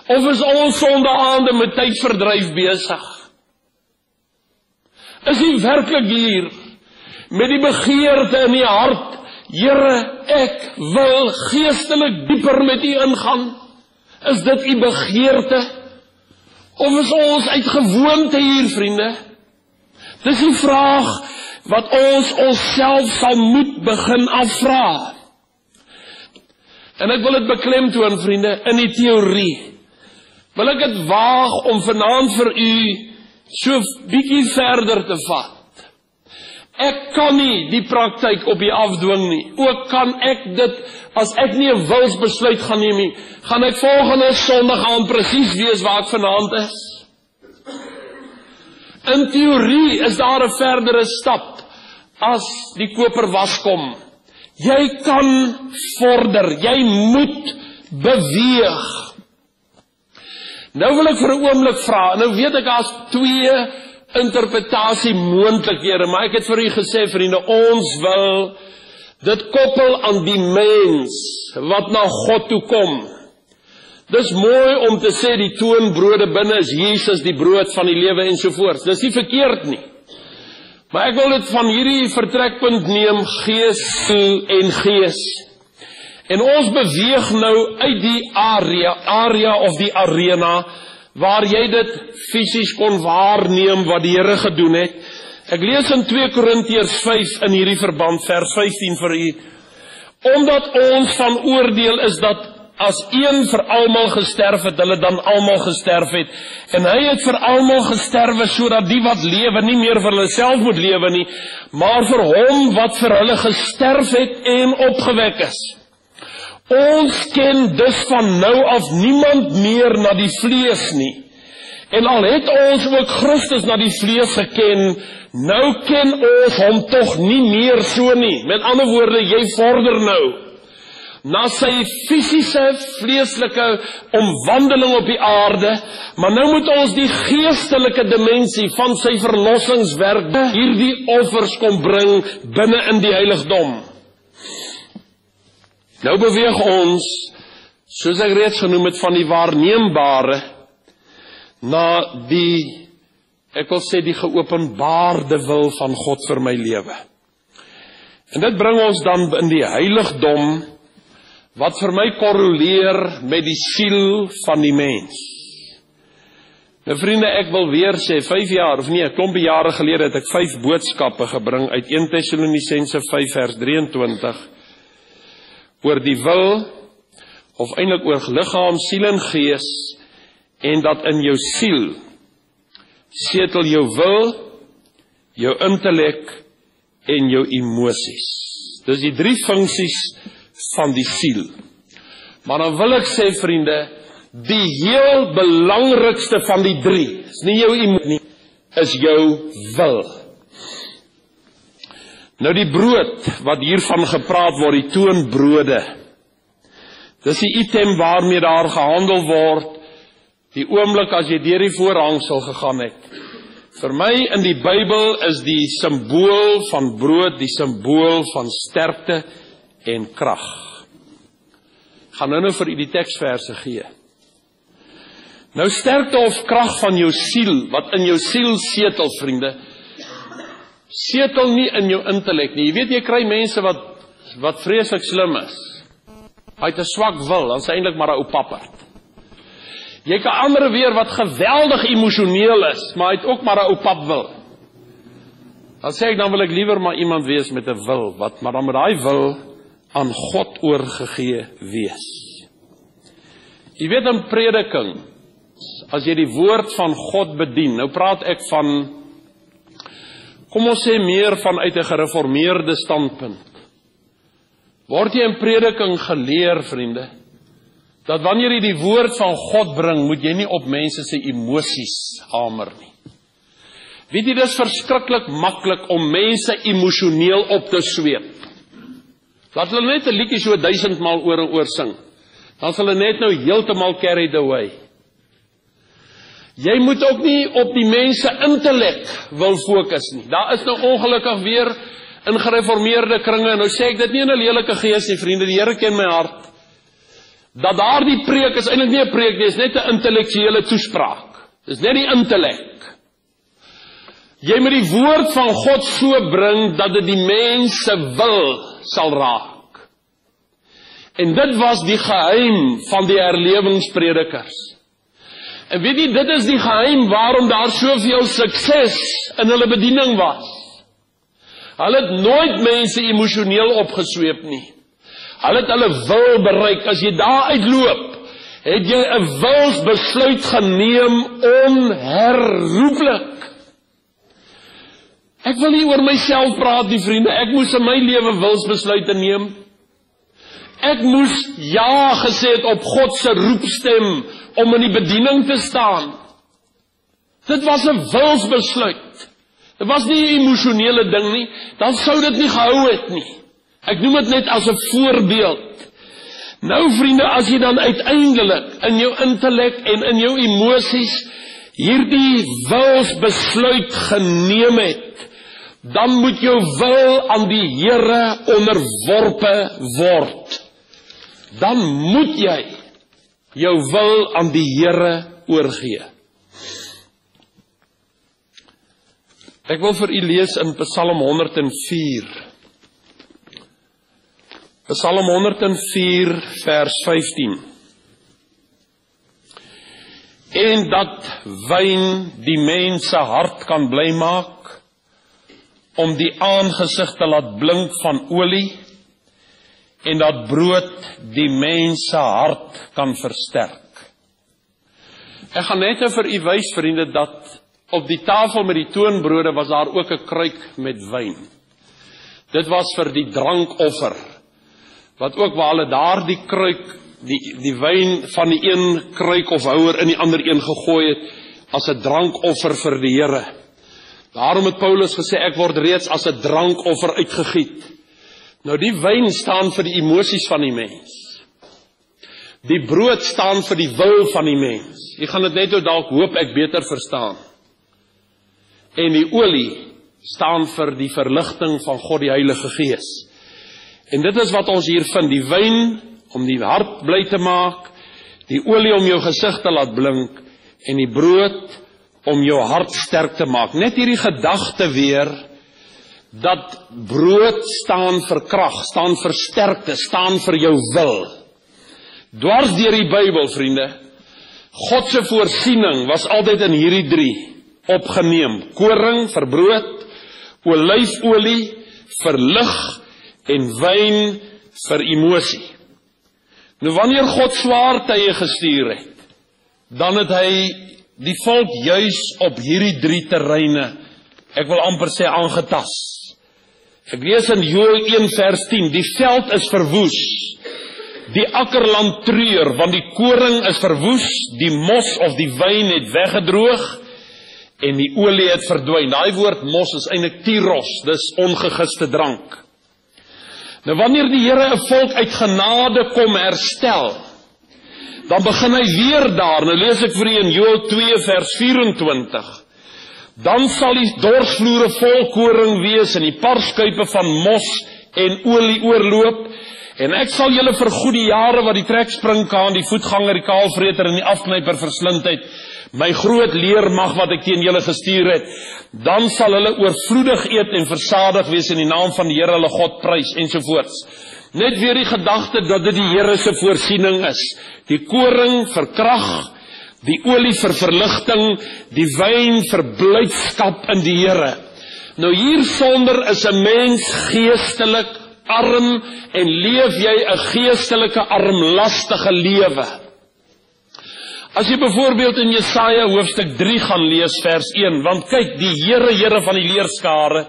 of is ons sondaande met tydverdryf besig? Is u werklik hier met die begeerte in die hart, Here, ek wil geestelik dieper met u ingaan? Is dit u begeerte? Of is ons uit gewoonte hier, vriende? Dis die vraag wat ons onsself sal moet begin afvra. En ek wil dit beklemtoon, vriende, in die teorie. Wil ek dit waag om vanaand vir u so bietjie verder te vat. Ek kan nie die praktyk op u afdwing nie. Ook kan ek dit, as ek nie 'n wilsbesluit gaan neem nie, gaan ek volgende Sondag aan presies weet waar ek vanaand is. In teorie is daar 'n verdere stap as die koperwas kom. Jy kan vorder, jy moet beweeg. Nou wil ek vir 'n oomblik vra, nou weet ek as 2 interpretasie moontlikhede, maar ek het vir u gesê, vriende, ons wil dit koppel aan die mens wat na God toe kom. Dis mooi om te sê die toonbrode binne is Jesus die brood van die lewe ensovoorts. Dis nie verkeerd nie. Maar ek wil dit van hierdie vertrekpunt neem, gees, siel en gees. En ons beweeg nou uit die area of die arena waar jy dit fisies kon waarneem wat die Here gedoen het. Ek lees in 2 Korintiërs 5 in hierdie verband, vers 15 vir u. Omdat ons van oordeel is dat as een vir almal gesterf het, hulle dan almal gesterf het. En hy het vir almal gesterwe, sodat die wat lewe nie meer vir hulle self moet lewe nie, maar vir hom wat vir hulle gesterf het en opgewek is. Ons ken dus van nou af niemand meer na die vlees nie. En al het ons ook Christus na die vlees geken, nou ken ons hom tog nie meer so nie. Met ander woorde, jy vorder nou na sy fisiese, vleeslike omwandeling op die aarde, maar nou moet ons die geestelike dimensie van sy verlossingswerk, hierdie offers kom bring binne in die heiligdom. Nou beweeg ons, soos ek reeds genoem het, van die waarneembare na die, ek wil sê die geopenbaarde wil van God vir my lewe. En dit bring ons dan in die heiligdom, wat vir my korreleer met die siel van die mens. Nou vriende, ek wil weer sê, 5 jaar, of nee, 'n klompie jare gelede het ek 5 boodskappe gebring uit 1 Tessalonisense 5 vers 23, oor die wil, of eintlik oor liggaam, siel en gees, en dat in jou siel setel jou wil, jou intellek en jou emosies. Dis die 3 funksies van die siel. Maar dan wil ek sê, vriende, die heel belangrikste van die 3, is nie jou emosie nie, is jou wil. Nou die brood, wat hiervan gepraat word, die toonbrode, dis die item waarmee daar gehandel word, die oomblik as jy deur die voorhangsel gegaan het. Vir my in die Bybel is die simbool van brood, die simbool van sterkte en krag. Ek gaan nou vir u die teksverse gee. Nou sterkte of krag van jou siel, wat in jou siel setel, vriende, setel nie in jou intellek nie. Jy weet, jy kry mense wat vreeslik slim is. Hy het 'n swak wil, dan is hy eintlik maar 'n ou papperd. Jy kan ander weer wat geweldig emosioneel is, maar hy het ook maar 'n ou pap wil. Dan sê ek, dan wil ek liewer maar iemand wees met 'n wil, maar dan moet daai wil aan God oorgegee wees. Jy weet, in prediking, as jy die woord van God bedien, nou praat ek van Kom ons sê meer vanuit 'n gereformeerde standpunt. Word jy in prediking geleer, vriende, dat wanneer jy die woord van God bring, moet jy nie op mense se emosies hamer nie. Weet jy, dit is verskriklik maklik om mense emosioneel op te sweep. Laat hulle net 'n liedjie so 1000 maal oor en oor sing. Dan sal hulle net nou heeltemal carried away. Jy moet ook nie op die mense intellek wil fokus nie. Daar is nou ongelukkig weer in gereformeerde kringe, en nou sê ek dit nie in 'n lelike gees nie, vriende, die Here ken my hart, dat daardie preek is eintlik nie 'n preek nie, is net 'n intellektuele toespraak. Dis net die intellek. Jy moet die woord van God so bring, dat dit die mense wil sal raak. En dit was die geheim van die herlewingspredikers. En weet jy, dit is die geheim waarom daar soveel sukses in hulle bediening was. Hulle het nooit mense emosioneel opgesweep nie. Hulle het hulle wil bereik. As jy daar uitloop, het jy 'n wilsbesluit geneem onherroepelik. Ek wil nie oor myself praat nie, vriende. Ek moes in my lewe wilsbesluite neem. Ek moes ja gesê het op God se roepstem om in die bediening te staan. Dit was 'n wilsbesluit. Dit was nie 'n emosionele ding nie. Dan sou dit nie gehou het nie. Ek noem dit net as 'n voorbeeld. Nou vriende, as jy dan uiteindelik in jou intellek en in jou emosies hierdie wilsbesluit geneem het, dan moet jou wil aan die Here onderworpe word. Dan moet jy jou wil aan die Here oorgee. Ek wil vir u lees in Psalm 104. Psalm 104 vers 15. En dat wyn die mens se hart kan bly maak, om die aangesig te laat blink van olie, en dat brood die mens se hart kan versterk. Ek gaan net vir u wys, vriende, dat op die tafel met die toonbrode was daar ook 'n kruik met wyn. Dit was vir die drankoffer, wat ook waar hulle daardie kruik, die wyn van die een kruik of houer in die ander een gegooi het, as 'n drankoffer vir die Here. Daarom het Paulus gesê, ek word reeds as 'n drankoffer uitgegiet. Nou die wyn staan vir die emosies van die mens. Die brood staan vir die wil van die mens. Jy gaan dit net nou dalk hoop ek beter verstaan. En die olie staan vir die verligting van God die Heilige Gees. En dit is wat ons hier vind, die wyn om die hart bly te maak, die olie om jou gesig te laat blink, en die brood om jou hart sterk te maak. Net hierdie gedagte weer, dat brood staan vir krag, staan vir sterkte, staan vir jou wil. Dwars deur die Bybel, vriende, God se voorsiening was altyd in hierdie drie opgeneem. Koring vir brood, olyfolie vir lig en wyn vir emosie. Nou wanneer God swaar tye gestuur het, dan het hy die volk juis op hierdie drie terreine, ek wil amper sê aangetas. Ek lees in Joël 1 vers 10, die veld is verwoes, die akkerland treur, want die koring is verwoes, die mos of die wyn het weggedroog, en die olie het verdwyn. Daai woord mos is eintlik tyros, dis ongegiste drank. Nou wanneer die Here 'n volk uit genade kom herstel, dan begin hy weer daar. Nou lees ek vir u in Joël 2 vers 24. Dan sal die dorsvloere vol koring wees en die parskuipe van mos en olie oorloop, en ek sal julle vergoed die jare wat die trekspringkaan, die voetganger, die kaalvreter en die afknyper verslind het, my groot leermag wat ek teen julle gestuur het. Dan sal hulle oorvloedig eet en versadig wees in die naam van die Here hulle God prys ensovoorts. Net weer die gedagte dat dit die Here se voorsiening is. Die koring vir krag, die olie vir verligting, die wyn vir blydskap in die Here. Nou hiersonder is 'n mens geestelik arm en leef jy 'n geestelike armlastige lewe. As jy byvoorbeeld in Jesaja hoofstuk 3 gaan lees vers 1, want kyk, die Here van die leerskare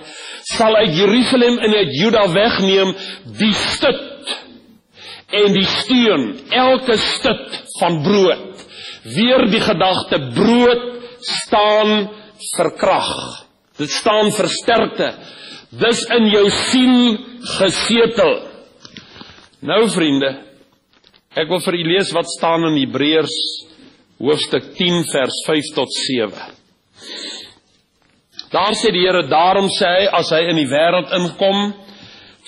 sal uit Jerusalem en uit Juda wegneem die stut en die steun, elke stut van brood. Weer die gedagte, brood staan vir krag. Dit staan vir sterkte. Dis in jou siel gesetel. Nou vriende, ek wil vir u lees wat staan in Hebreërs hoofstuk 10 vers 5 tot 7. Daar sê die Here, daarom sê hy, as hy in die wêreld inkom,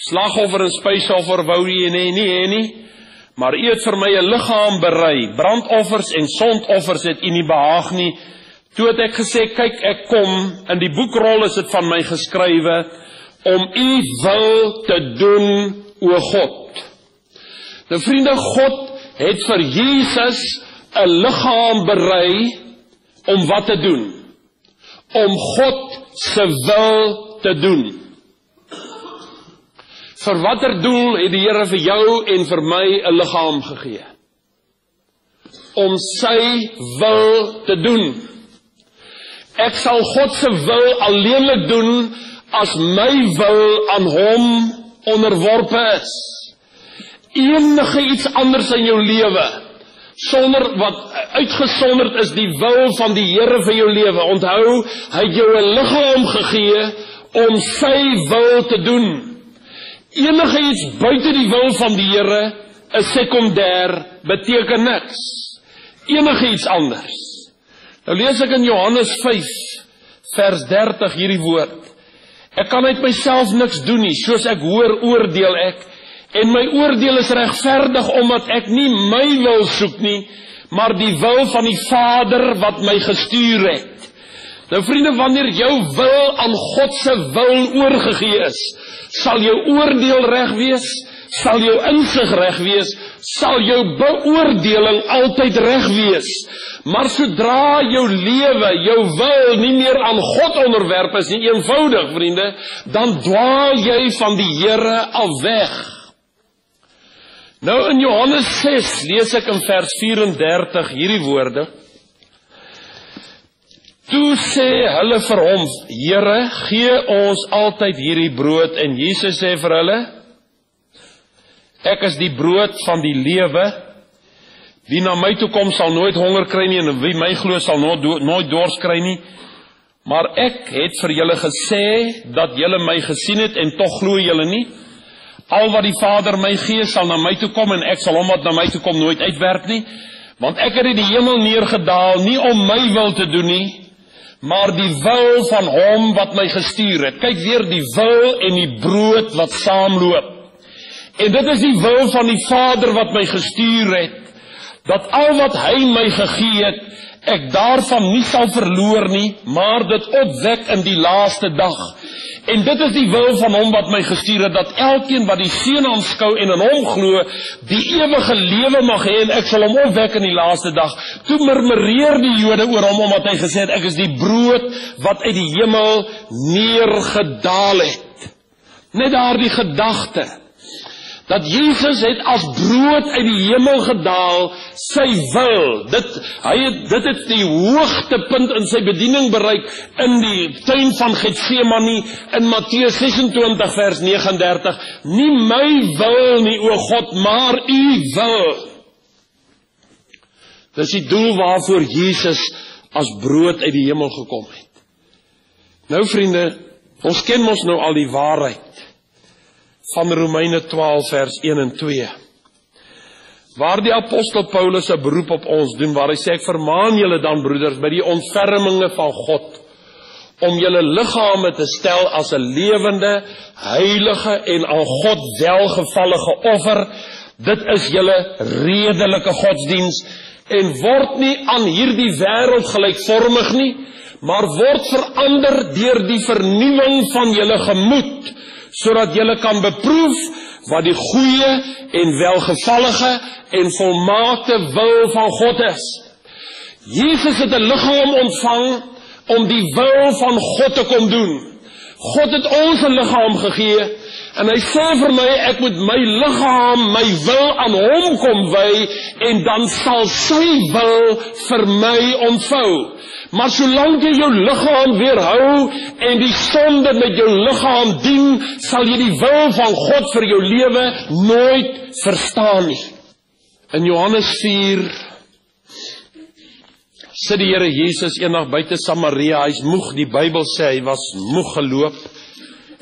slagoffer en spysoffer wou hy nie, maar u het vir my 'n liggaam berei, brandoffers en sondoffers het u nie behaag nie. Toe het ek gesê, kyk, ek kom, in die boekrol is dit van my geskrywe, om u wil te doen, o God. Nou vriende, God het vir Jesus 'n liggaam berei, om wat te doen? Om God se wil te doen. Vir watter doel het die Here vir jou en vir my 'n liggaam gegee? Om sy wil te doen. Ek sal God se wil alleenlik doen as my wil aan hom onderworpe is. Enige iets anders in jou lewe, sonder wat uitgesonderd is die wil van die Here vir jou lewe. Onthou, hy het jou 'n liggaam gegee om sy wil te doen. Enige iets buite die wil van die Here is sekondêr, beteken niks. Enige iets anders. Nou lees ek in Johannes 5 vers 30 hierdie woord. Ek kan uit myself niks doen nie, soos ek hoor oordeel ek, en my oordeel is regverdig omdat ek nie my wil soek nie, maar die wil van die Vader wat my gestuur het. Nou vriende, wanneer jou wil aan God se wil oorgegee is, sal jou oordeel reg wees, sal jou insig reg wees, sal jou beoordeling altyd reg wees. Maar sodra jou lewe, jou wil nie meer aan God onderwerp is nie, eenvoudig vriende, dan dwaal jy van die Here af weg. Nou in Johannes 6 lees ek in vers 34 hierdie woorde. Toe sê hulle vir hom, Here, gee ons altyd hierdie brood, en Jesus sê vir hulle, ek is die brood van die lewe, wie na my toe kom sal nooit honger kry nie, en wie my glo sal nooit dors kry nie, maar ek het vir julle gesê, dat julle my gesien het, en tog glo julle nie. Al wat die Vader my gee, sal na my toe kom, en ek sal hom wat na my toe kom nooit uitwerp nie, want ek het in die hemel neergedaal, nie om my wil te doen nie, maar die wil van hom wat my gestuur het. Kyk weer, die wil en die brood wat saamloop. En dit is die wil van die Vader wat my gestuur het, dat al wat hy my gegee het, ek daarvan nie sal verloor nie, maar dit opwek in die laaste dag. En dit is die wil van hom wat my gestuur het, dat elkeen wat die Seun aanskou en in hom glo, die ewige lewe mag hê, en ek sal hom opwek in die laaste dag. Toe murmureer die Jode oor hom, omdat hy gesê het, ek is die brood wat uit die hemel neergedaal het. Net daar die gedagte, dat Jesus het as brood uit die hemel gedaal, sy wil, dit het die hoogtepunt in sy bediening bereik, in die tuin van Getsemane, in Matteus 26 vers 39, nie my wil nie, o God, maar u wil. Dis die doel waarvoor Jesus as brood uit die hemel gekom het. Nou vriende, ons ken mos nou al die waarheid, van Romeine 12 vers 1 en 2, waar die apostel Paulus 'n beroep op ons doen, waar hy sê, ek vermaan julle dan broeders, by die ontferminge van God, om julle liggame te stel as 'n lewende, heilige en aan God welgevallige offer, dit is julle redelike godsdiens, en word nie aan hierdie wêreld gelykvormig nie, maar word verander deur die vernuwing van julle gemoed, sodat julle kan beproef wat die goeie en welgevallige en volmaakte wil van God is. Jesus het 'n liggaam ontvang om die wil van God te kom doen. God het ons 'n liggaam gegee En hy sê vir my, ek moet my liggaam, my wil aan hom kom wy, en dan sal sy wil vir my ontvou. Maar solank jy jou liggaam weerhou, en die sonde met jou liggaam dien, sal jy die wil van God vir jou lewe nooit verstaan nie. In Johannes 4, sit die Here Jesus eendag buite Samaria, hy's moeg, die Bybel sê, hy was moeg geloop,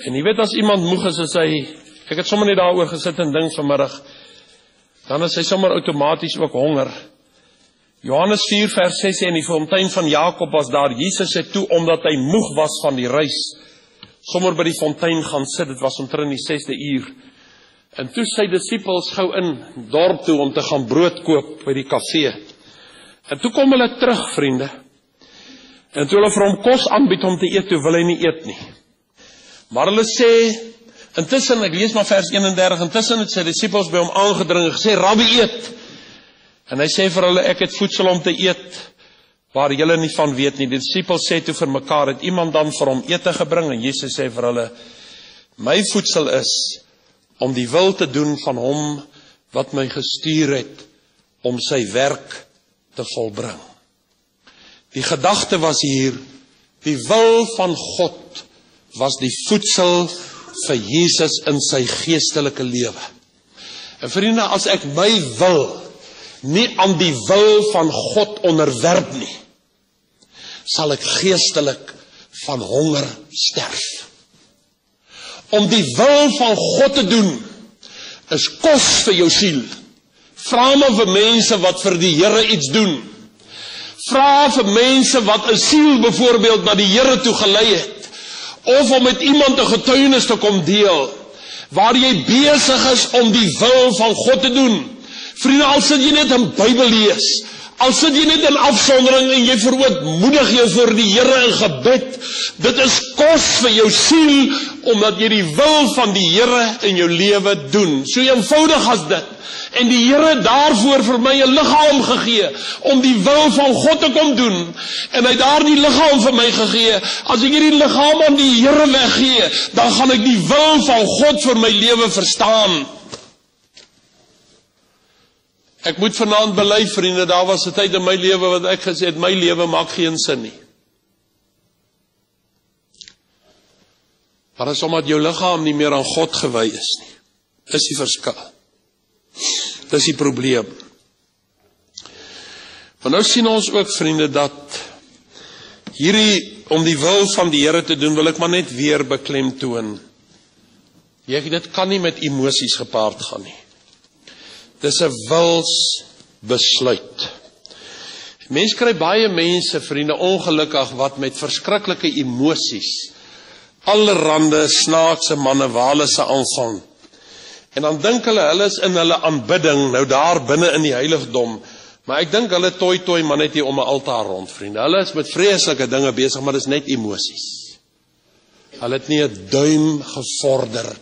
en jy weet as iemand moeg is hy, ek het sommer net daaroor gesit en dink vanmiddag, dan is hy sommer outomaties ook honger. Johannes 4 vers 6 en die fontein van Jakob was daar, Jesus het toe, omdat hy moeg was van die reis, sommer by die fontein gaan sit, dit was omtrent die 6de uur, en toe sy disippels gou in dorp toe, om te gaan brood koop by die kafee, en toe kom hulle terug, vriende, en toe hulle vir hom kos aanbied om te eet, toe wil hy nie eet nie. Maar hulle sê, intussen, ek lees maar vers 31, intussen het sy disippels by hom aangedring en gesê, Rabbi, eet. En hy sê vir hulle, ek het voedsel om te eet, waar julle nie van weet nie. Die disippels sê toe vir mekaar, het iemand dan vir hom ete gebring? En Jesus sê vir hulle, my voedsel is, om die wil te doen van hom, wat my gestuur het, om sy werk te volbring. Die gedagte was hier, die wil van God, was die voedsel vir Jesus in sy geestelike lewe. En vriende, as ek my wil nie aan die wil van God onderwerp nie, sal ek geestelik van honger sterf. Om die wil van God te doen, is kos vir jou siel. Vra maar vir mense wat vir die Here iets doen. Vra vir mense wat 'n siel byvoorbeeld na die Here toe gelei het, of om met iemand 'n getuienis te kom deel, waar jy besig is om die wil van God te doen. Vriende, al sit jy net in Bybel lees, al sit jy net in afsondering en jy verootmoedig jou voor die Here in gebed, dit is kos vir jou siel, omdat jy die wil van die Here in jou lewe doen. So eenvoudig as dit. En die Here daarvoor vir my 'n liggaam gegee, om die wil van God te kom doen. En hy daar die liggaam vir my gegee. As ek hierdie liggaam aan die Here weggee, dan gaan ek die wil van God vir my lewe verstaan. Ek moet vanaand bely, vriende, daar was 'n tyd in my lewe wat ek gesê het, my lewe maak geen sin nie. Maar as omdat jou liggaam nie meer aan God gewy is nie, is die verskil. Dis die probleem. Maar nou sien ons ook, vriende, dat hierdie, om die wil van die Here te doen, wil ek maar net weer beklemtoon. Dit kan nie met emosies gepaard gaan nie. Dis 'n wilsbesluit. Mens kry baie mense, vriende, ongelukkig, wat met verskriklike emosies, allerhande snaakse mannewalese aanvang. En dan dink hulle is in hulle aanbidding, nou daar binne in die heiligdom, maar ek dink hulle toi maar net hier om 'n altaar rond, vriende. Hulle is met vreeslike dinge besig, maar dis net emosies. Hulle het nie 'n duim gevorder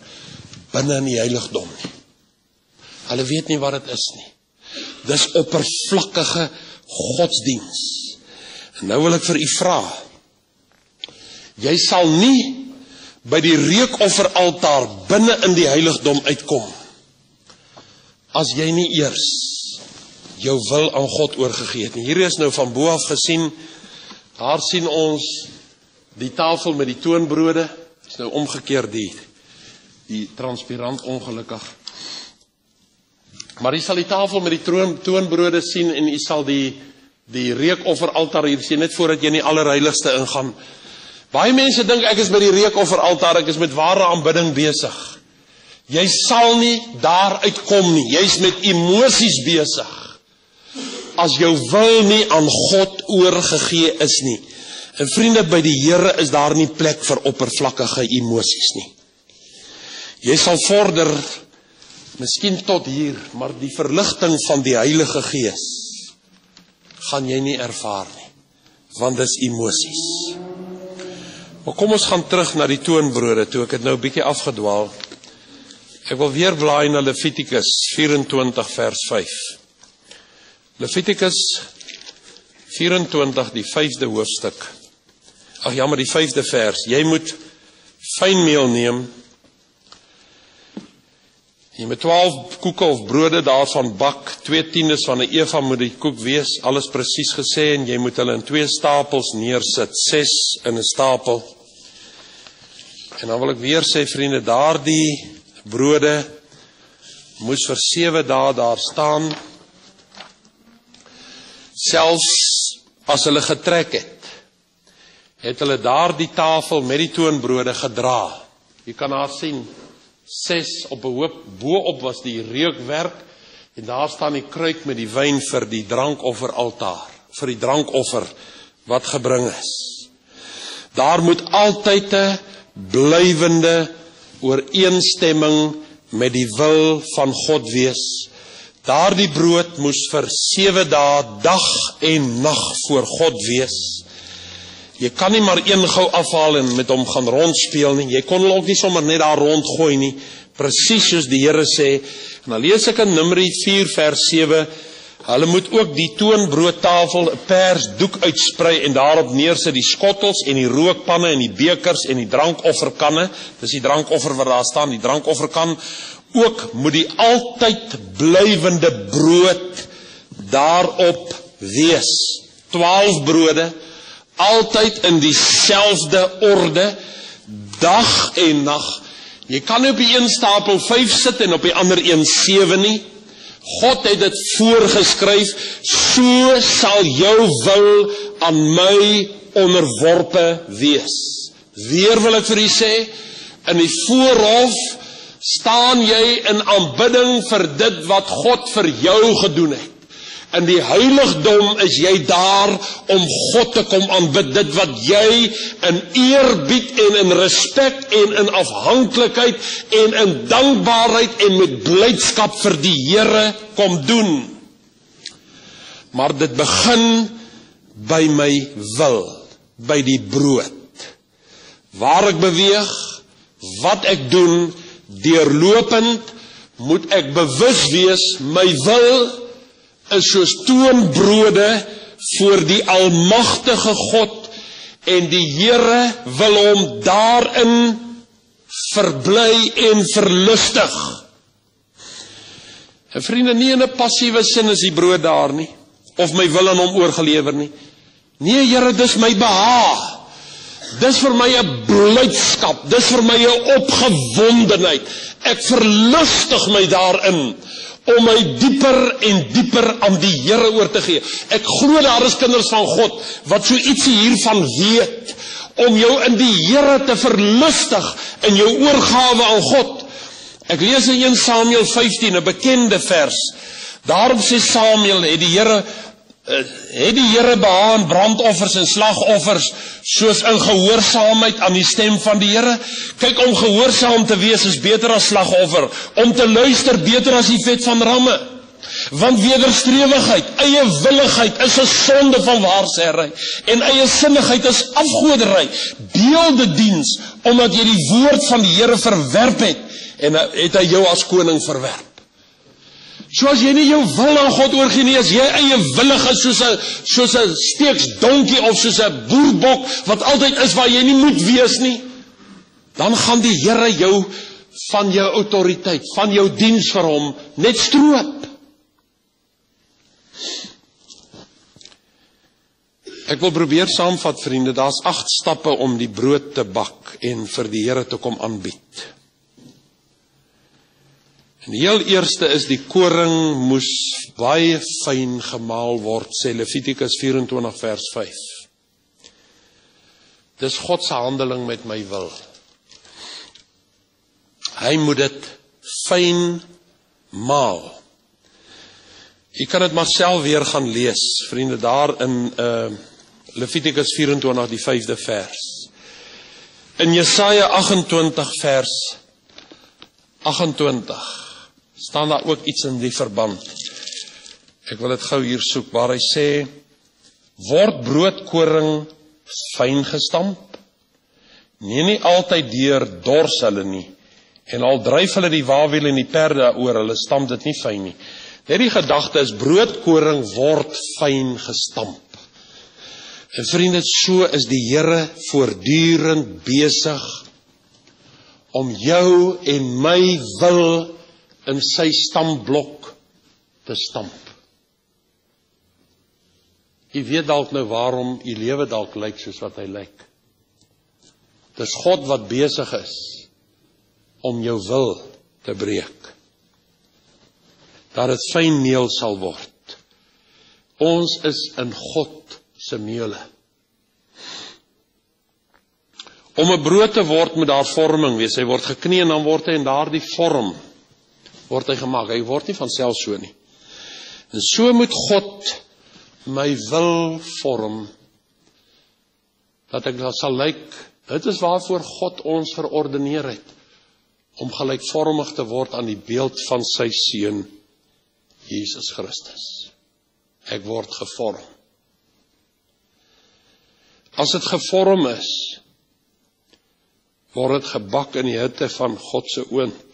binne in die heiligdom nie. Hulle weet nie wat dit is nie. Dis oppervlakkige godsdiens. En nou wil ek vir u vra, jy sal nie by die reukofferaltaar binne in die heiligdom uitkom, as jy nie eers jou wil aan God oorgegee het nie. Hier is nou van bo af gesien, daar sien ons die tafel met die toonbrode, is nou omgekeer die transparant ongelukkig. Maar jy sal die tafel met die toonbrode sien, en jy sal die reukofferaltaar hier sien, net voordat jy in die allerheiligste ingaan. Baie mense dink ek is by die reukofferaltaar, ek is met ware aanbidding besig. Jy sal nie daar uitkom nie, jy is met emosies besig, as jou wil nie aan God oorgegee is nie. En vriende, by die Here is daar nie plek vir oppervlakkige emosies nie. Jy sal vorder, miskien tot hier, maar die verligting van die Heilige Gees gaan jy nie ervaar nie, want dis emosies. Maar kom ons gaan terug na die toonbrode, toe ek het nou 'n bietjie afgedwaal. Ek wil weer blaai na Levitikus 24 vers 5. Levitikus 24, die 5de hoofstuk. Ag ja, maar die 5de vers. Jy moet fynmeel neem Jy moet 12 koeke of brode daarvan bak, 2/10 van 'n eva moet die koek wees, alles presies gesê, en jy moet hulle in 2 stapels neersit, 6 in 'n stapel. En dan wil ek weer sê, vriende, daardie brode moes vir 7 dae daar staan, selfs as hulle getrek het hulle daardie tafel met die toonbrode gedra. Jy kan daar sien, 6 op 'n hoop, bo-op was die reukwerk, en daar staan die kruik met die wyn vir die drankofferaltaar, vir die drankoffer wat gebring is. Daar moet altyd 'n blywende ooreenstemming met die wil van God wees. Daardie brood moes vir 7 dae, dag en nag voor God wees. Jy kan nie maar een gou afhaal en met hom gaan rondspeel nie. Jy kon hulle ook nie sommer net daar rondgooi nie. Presies soos die Here sê. En dan lees ek in Numeri 4 vers 7. Hulle moet ook die toonbroodtafel 'n persdoek uitsprei en daarop neersit die skottels en die rookpanne en die bekers en die drankofferkanne. Dis die drankoffer wat daar staan, die drankofferkan. Ook moet die altyd blywende brood daarop wees. 12 brode, altyd in dieselfde orde, dag en nag. Jy kan nie op die een stapel 5 sit en op die ander een 7 nie. God het dit voorgeskryf, so sal jou wil aan my onderworpe wees. Weer wil ek vir u sê, in die voorhof staan jy in aanbidding vir dit wat God vir jou gedoen het. In die heiligdom is jy daar om God te kom aanbid, dit wat jy in eerbied en in respek en in afhanklikheid en in dankbaarheid en met blydskap vir die Here kom doen. Maar dit begin by my wil, by die brood. Waar ek beweeg, wat ek doen, deurlopend moet ek bewus wees, my wil is soos toonbrode voor die almagtige God, en die Here wil hom daarin verbly en verlustig. En vriende, nie in 'n passiewe sin is die brood daar nie, of my wil aan hom oorgelewer nie. Nee, Here, dis my behaag. Dis vir my 'n blydskap, dis vir my 'n opgewondenheid. Ek verlustig my daarin, om my dieper en dieper aan die Here oor te gee. Ek glo daar is kinders van God, wat so ietsie hiervan weet, om jou in die Here te verlustig, in jou oorgawe aan God. Ek lees in 1 Samuel 15, 'n bekende vers. Daarom sê Samuel, het die Here behaag in brandoffers en slagoffers, soos in gehoorsaamheid aan die stem van die Here? Kyk, om gehoorsaam te wees is beter as slagoffer, om te luister beter as die vet van ramme. Want wederstrewigheid, eie willigheid is 'n sonde van waarsêry, en eie sinnigheid is afgoderry. Beeldediens, omdat jy die woord van die Here verwerp het, en het hy jou as koning verwerp. So as jy nie jou wil aan God oorgee nie, as jy eie willig is soos 'n steeksdonkie of soos 'n boerbok wat altyd is waar jy nie moet wees nie, dan gaan die Here jou van jou autoriteit, van jou diens vir hom net stroop. Ek wil probeer saamvat, vriende, daar's 8 stappe om die brood te bak en vir die Here te kom aanbied. En die heel eerste is, die koring moes baie fyn gemaal word, sê Levitikus 24 vers 5. Dis God se handeling met my wil. Hy moet dit fyn maal. Jy kan dit maar self weer gaan lees, vriende, daar in Levitikus 24 die 5de vers. In Jesaja 28 vers 28 staan daar ook iets in die verband. Ek wil dit gou hier soek, waar hy sê, word broodkoring fyn gestamp? Nee, nie altyd deur dors hulle nie, en al dryf hulle die wawiel en die perde oor, hulle stamp dit nie fyn nie. Net die gedagte is, broodkoring word fyn gestamp. En vriende, so is die Here voortdurend besig om jou en my wil in sy stampblok te stamp. Jy weet dalk nou waarom jy lewe dalk lyk soos wat hy lyk. Dis God wat besig is om jou wil te breek. Dat het fyn meel sal word. Ons is in God se meule. Om 'n brood te word moet daar vorming wees. Hy word geknee en dan word hy in daardie vorm word hy gemaak. Hy word nie van self so nie. En so moet God my wil vorm, dat ek sal lyk, dit is waarvoor God ons verordeneer het, om gelykvormig te word aan die beeld van sy seun, Jesus Christus. Ek word gevorm. As dit gevorm is, word dit gebak in die hitte van God se oond.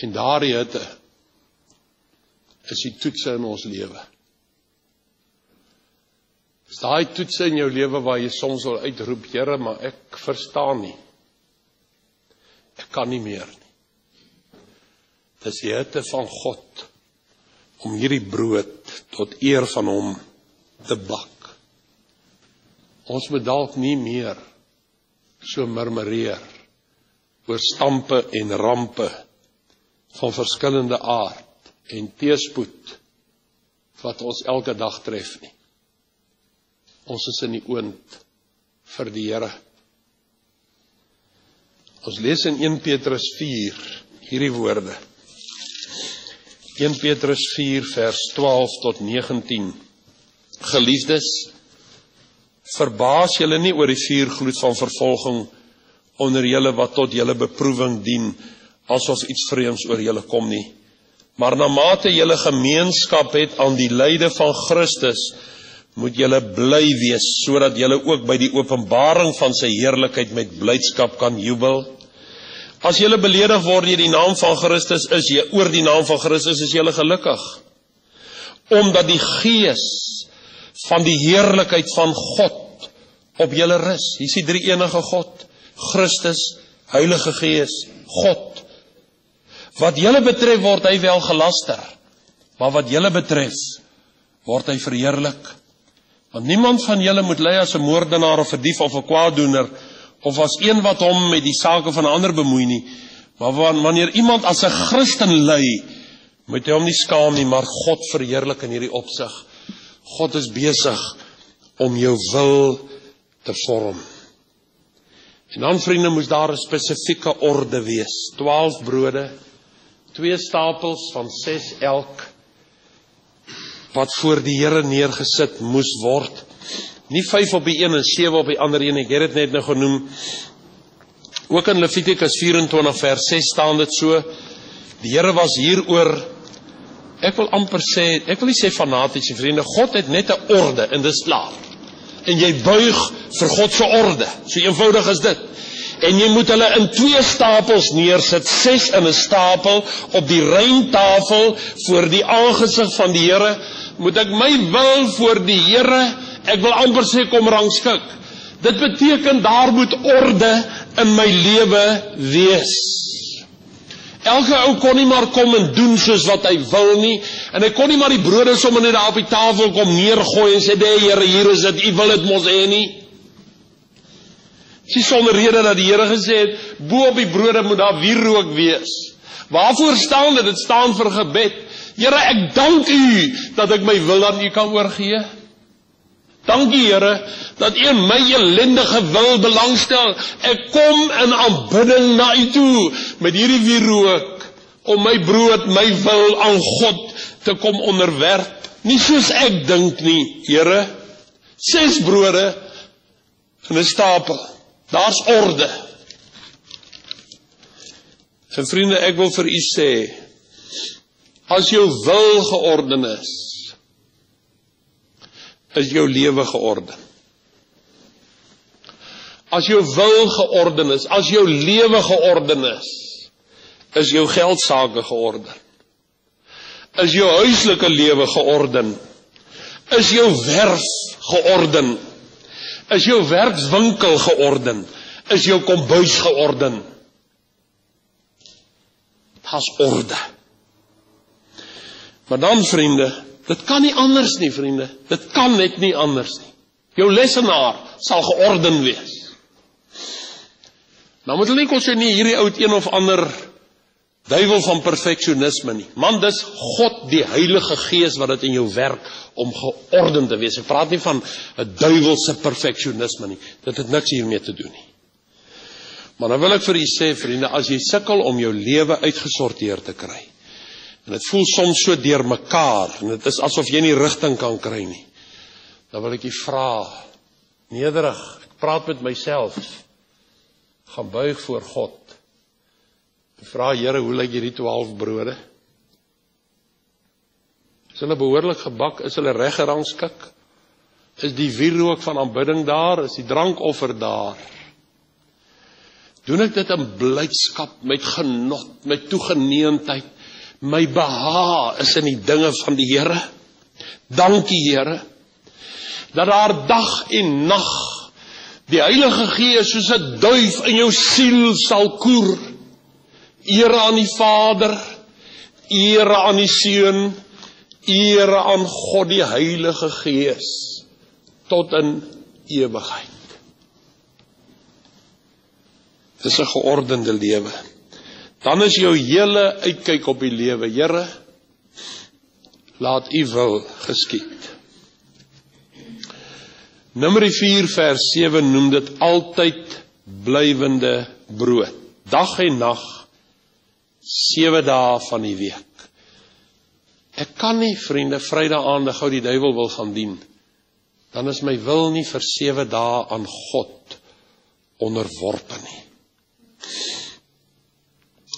En daardie hitte is die toetse in ons lewe. Is daai toetse in jou lewe waar jy soms wil uitroep, Here, maar ek verstaan nie. Ek kan nie meer nie. Dis die hitte van God om hierdie brood tot eer van hom te bak. Ons moet dalk nie meer so murmureer oor stampe en rampe van verskillende aard en teëspoed wat ons elke dag tref nie. Ons is in die oond vir die Here. Ons lees in 1 Petrus 4 hierdie woorde. 1 Petrus 4 vers 12 tot 19. Geliefdes, verbaas julle nie oor die vuurgloed van vervolging onder julle wat tot julle beproewing dien, asof iets vreemds oor julle kom nie. Maar na mate julle gemeenskap het aan die lyde van Christus, moet julle bly wees, sodat julle ook by die openbaring van sy heerlikheid met blydskap kan jubel. As julle beledig word deur die naam van Christus, oor die naam van Christus is julle gelukkig, omdat die gees van die heerlikheid van God op julle rus. Hier is die drie enige God, Christus, Heilige Gees, God. Wat julle betref word hy wel gelaster, maar wat julle betref word hy verheerlik. Want niemand van julle moet ly as 'n moordenaar of 'n dief of 'n kwaaddoener, of as een wat hom met die sake van 'n ander bemoei nie. Maar wanneer iemand as 'n Christen ly, moet hy hom nie skaam nie, maar God verheerlik in hierdie opsig. God is besig om jou wil te vorm. En dan, vriende, moes daar 'n spesifieke orde wees. 12 brode, 2 stapels van 6 elk, wat voor die Here neergesit moes word. Nie 5 op die een en 7 op die ander een, ek het dit net nou genoem. Ook in Levitikus 24 vers 6 staan dit so, die Here was hieroor, ek wil nie sê fanatiese vriende, God het net 'n orde en dis klaar. En jy buig vir God se orde, so eenvoudig is dit. En jy moet hulle in 2 stapels neersit, 6 in 'n stapel, op die reintafel, voor die aangesig van die Here, moet ek my wil voor die Here, ek wil amper sê kom rangskik. Dit beteken daar moet orde in my lewe wees. Elke ou kon nie maar kom en doen soos wat hy wil nie, en hy kon nie maar die brode sommer net daar op die tafel kom neergooi en sê, nee Here, hier is dit, u wil dit mos hê nie. Dis sonder rede dat die Here gesê het, bo op die brode moet daar wierook wees. Waarvoor staan dit? Dit staan vir gebed. Here, ek dank u dat ek my wil aan u kan oorgee. Dankie Here, dat u in my ellendige wil belangstel. Ek kom in aanbidding na u toe, met hierdie wierook, om my brood, my wil aan God te kom onderwerp. Nie soos ek dink nie, Here. 6 brode in 'n stapel. Daar's orde. En vriende, ek wil vir u sê, as jou wil georden is jou lewe georden. As jou wil georden is, as jou lewe georden is jou geldsaake georden. Is jou huislike lewe georden. Is jou werf georden. Is jou werkswinkel georden. Is jou kombuis georden. as orde. Maar dan, vriende, dit kan nie anders nie, vriende. Dit kan net nie anders nie. Jou lesenaar sal georden wees. Nou moet hulle nie kon sê nie, hierdie oud een of ander duiwel van perfeksionisme nie. Man, dis God, die Heilige Gees, wat dit in jou werk om georden te wees. Ek praat nie van 'n duiwelse perfeksionisme nie. Dit het niks hiermee te doen nie. Maar dan wil ek vir u sê, vriende, as jy sukkel om jou lewe uitgesorteer te kry, en dit voel soms so deur mekaar, en dit is asof jy nie rigting kan kry nie, dan wil ek u vra, nederig, ek praat met myself, gaan buig voor God, en vra, Here, hoe lyk hierdie 12 brode? Is hulle behoorlik gebak? Is hulle reg gerangskik? Is die wierook van aanbidding daar? Is die drankoffer daar? Doen ek dit in blydskap, met genot, met toegeneentheid? My behaag is in die dinge van die Here. Dankie, Here, dat daar dag en nag die Heilige Gees soos 'n duif in jou siel sal koer. Ere aan die Vader, ere aan die Seun, ere aan God die Heilige Gees, tot in ewigheid. Dis 'n geordende lewe. Dan is jou hele uitkyk op die lewe, Here, laat u wil geskied. Numeri 4 vers 7 noem dit altyd blywende brood. Dag en nag, 7 dae van die week. Ek kan nie, vriende, Vrydag aand gou die duiwel wil gaan dien. Dan is my wil nie vir 7 dae aan God onderworpe nie.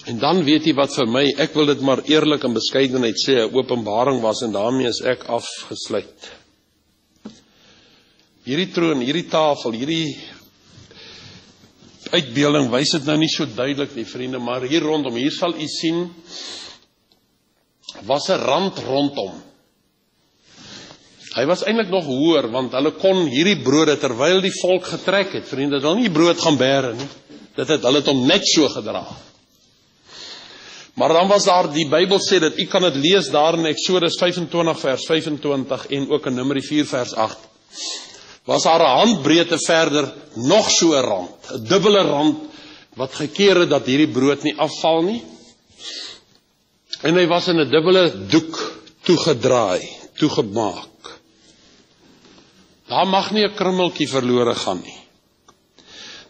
En dan weet jy wat vir my, ek wil dit maar eerlik en beskeidenheid sê, 'n openbaring was en daarmee is ek afgesluit. Hierdie troon, hierdie tafel, hierdie uitbeelding wys dit nou nie so duidelik nie, vriende, maar hier rondom, hier sal u sien, was 'n rand rondom. Hy was eintlik nog hoër, want hulle kon hierdie brode, terwyl die volk getrek het, vriende, hulle nie brood gaan bære nie, hulle het hom net so gedra. Maar dan was daar, die Bybel sê dat, u kan dit lees daar in Exodus 25 vers 25 en ook in Numeri 4 vers 8. Was daar 'n handbreedte verder nog so 'n rand, 'n dubbele rand, wat gekeer het dat hierdie brood nie afval nie. En hy was in 'n dubbele doek toegedraai, toegemaak. Daar mag nie 'n krummeltjie verlore gaan nie.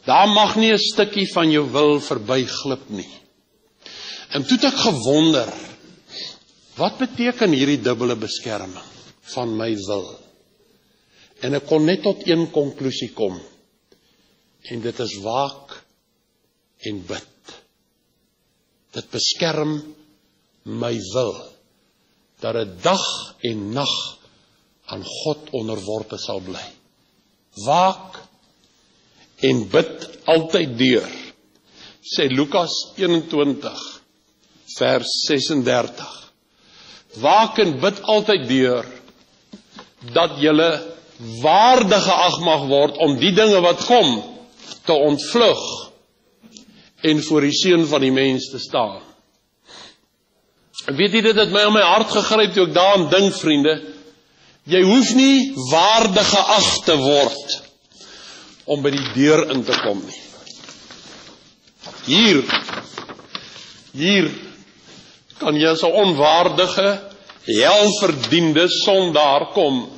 Daar mag nie 'n stukkie van jou wil verbyglip nie. En toe het ek gewonder, wat beteken hierdie dubbele beskerming van my wil? En ek kon net tot een konklusie kom, en dit is waak en bid. Dit beskerm my wil, dat dit dag en nag aan God onderworpe sal bly. Waak en bid altyd deur, sê Lukas 21 vers 36. Waak en bid altyd deur, dat julle waardig geag mag word om die dinge wat kom te ontvlug en voor die Seun van die mens te staan. Weet jy, dit het my aan my hart gegryp toe ek daaraan dink, vriende. Jy hoef nie waardig geag te word om by die deur in te kom nie. Hier kan jy as 'n onwaardige, helverdiende sondaar kom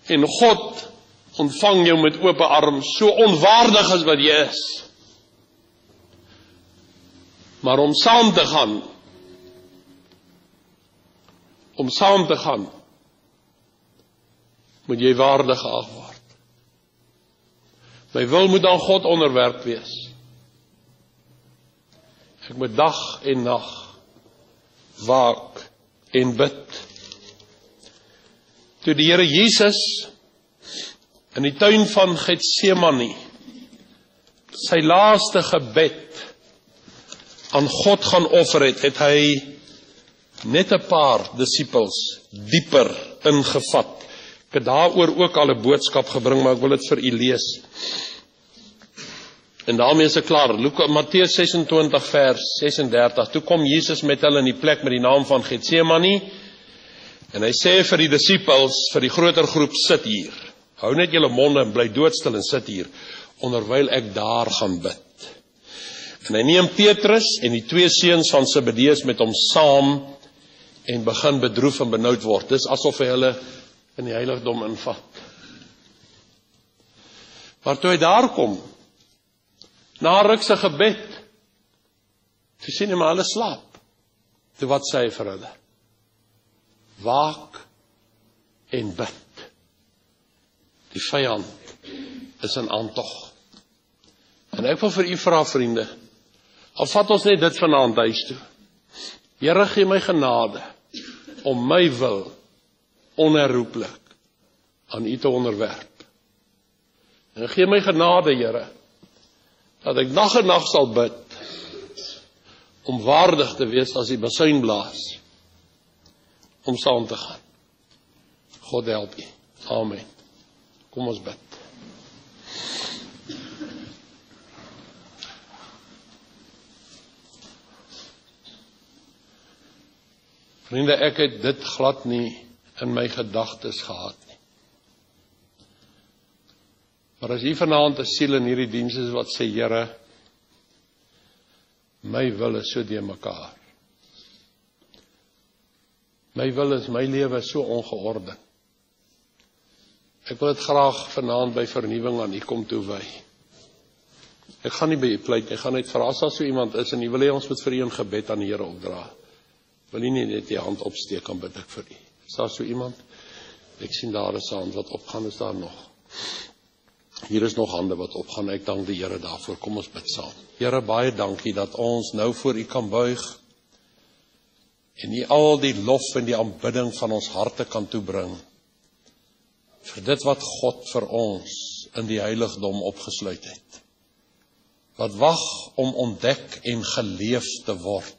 en God ontvang jou met oop arms, so onwaardig as wat jy is. Maar om saam te gaan, moet jy waardig geag word. My wil moet aan God onderwerp wees. Ek moet dag en nag waak en bid. Toe die Here Jesus in die tuin van Getsemane sy laaste gebed aan God gaan offer het hy net 'n paar disippels dieper ingevat. Ek het daaroor ook al 'n boodskap gebring, maar ek wil dit vir u lees. En daarmee is ek klaar. Matteus 26 vers 36. Toe kom Jesus met hulle in die plek met die naam van Getsemane. En hy sê vir die disippels, vir die groter groep, sit hier. Hou net julle monde en bly doodstil en sit hier, onderwyl ek daar gaan bid. En hy neem Petrus en die twee seuns van Zebedeus met hom saam en begin bedroef en benoud word. Dis asof hy hulle in die heiligdom invat. Maar toe hy daar kom, na ruk se gebed, toe sien hy maar hulle slaap. Toe wat sê hy vir hulle? Waak en bid. Die vyand is in aantog. En ek wil vir u vra, vriende, al vat ons net dit vanaand huis toe. Here, gee my genade om my wil onherroepelik aan u te onderwerp. En gee my genade, Here, dat ek dag en nag sal bid om waardig te wees as die basuin blaas, om saam te gaan. God help u. Amen. Kom ons bid. Vriende, ek het dit glad nie in my gedagtes gehad nie. Maar as hier vanaand 'n siel in hierdie diens is wat sê, Here, my wil is so deur mekaar. My wil is, my lewe is so ongeorden. Ek wil dit graag vanaand by vernuwing aan u kom toewy. Ek gaan nie by u pleit, ek gaan net vra as daar so iemand is en u wil hê ons moet vir u 'n gebed aan die Here opdra. Wil u nie net die hand opsteek, kan bid ek vir u. Is daar so iemand? Ek sien daar is 'n hand wat opgaan, is daar nog? Hier is nog hande wat opgaan, ek dank die Here daarvoor. Kom ons bid saam. Here, baie dankie dat ons nou voor u kan buig en u al die lof en die aanbidding van ons harte kan toebring vir dit wat God vir ons in die heiligdom opgesluit het. Wat wag om ontdek en geleef te word.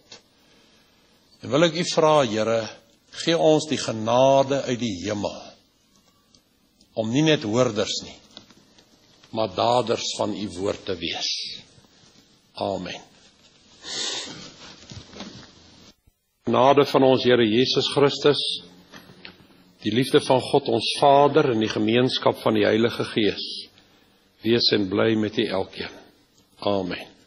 En wil ek u vra, Here, gee ons die genade uit die hemel om nie net hoorders nie, maar daders van u woord te wees. Amen. Genade van ons Here Jesus Christus, die liefde van God ons Vader en die gemeenskap van die Heilige Gees, wees en bly met u elkeen. Amen.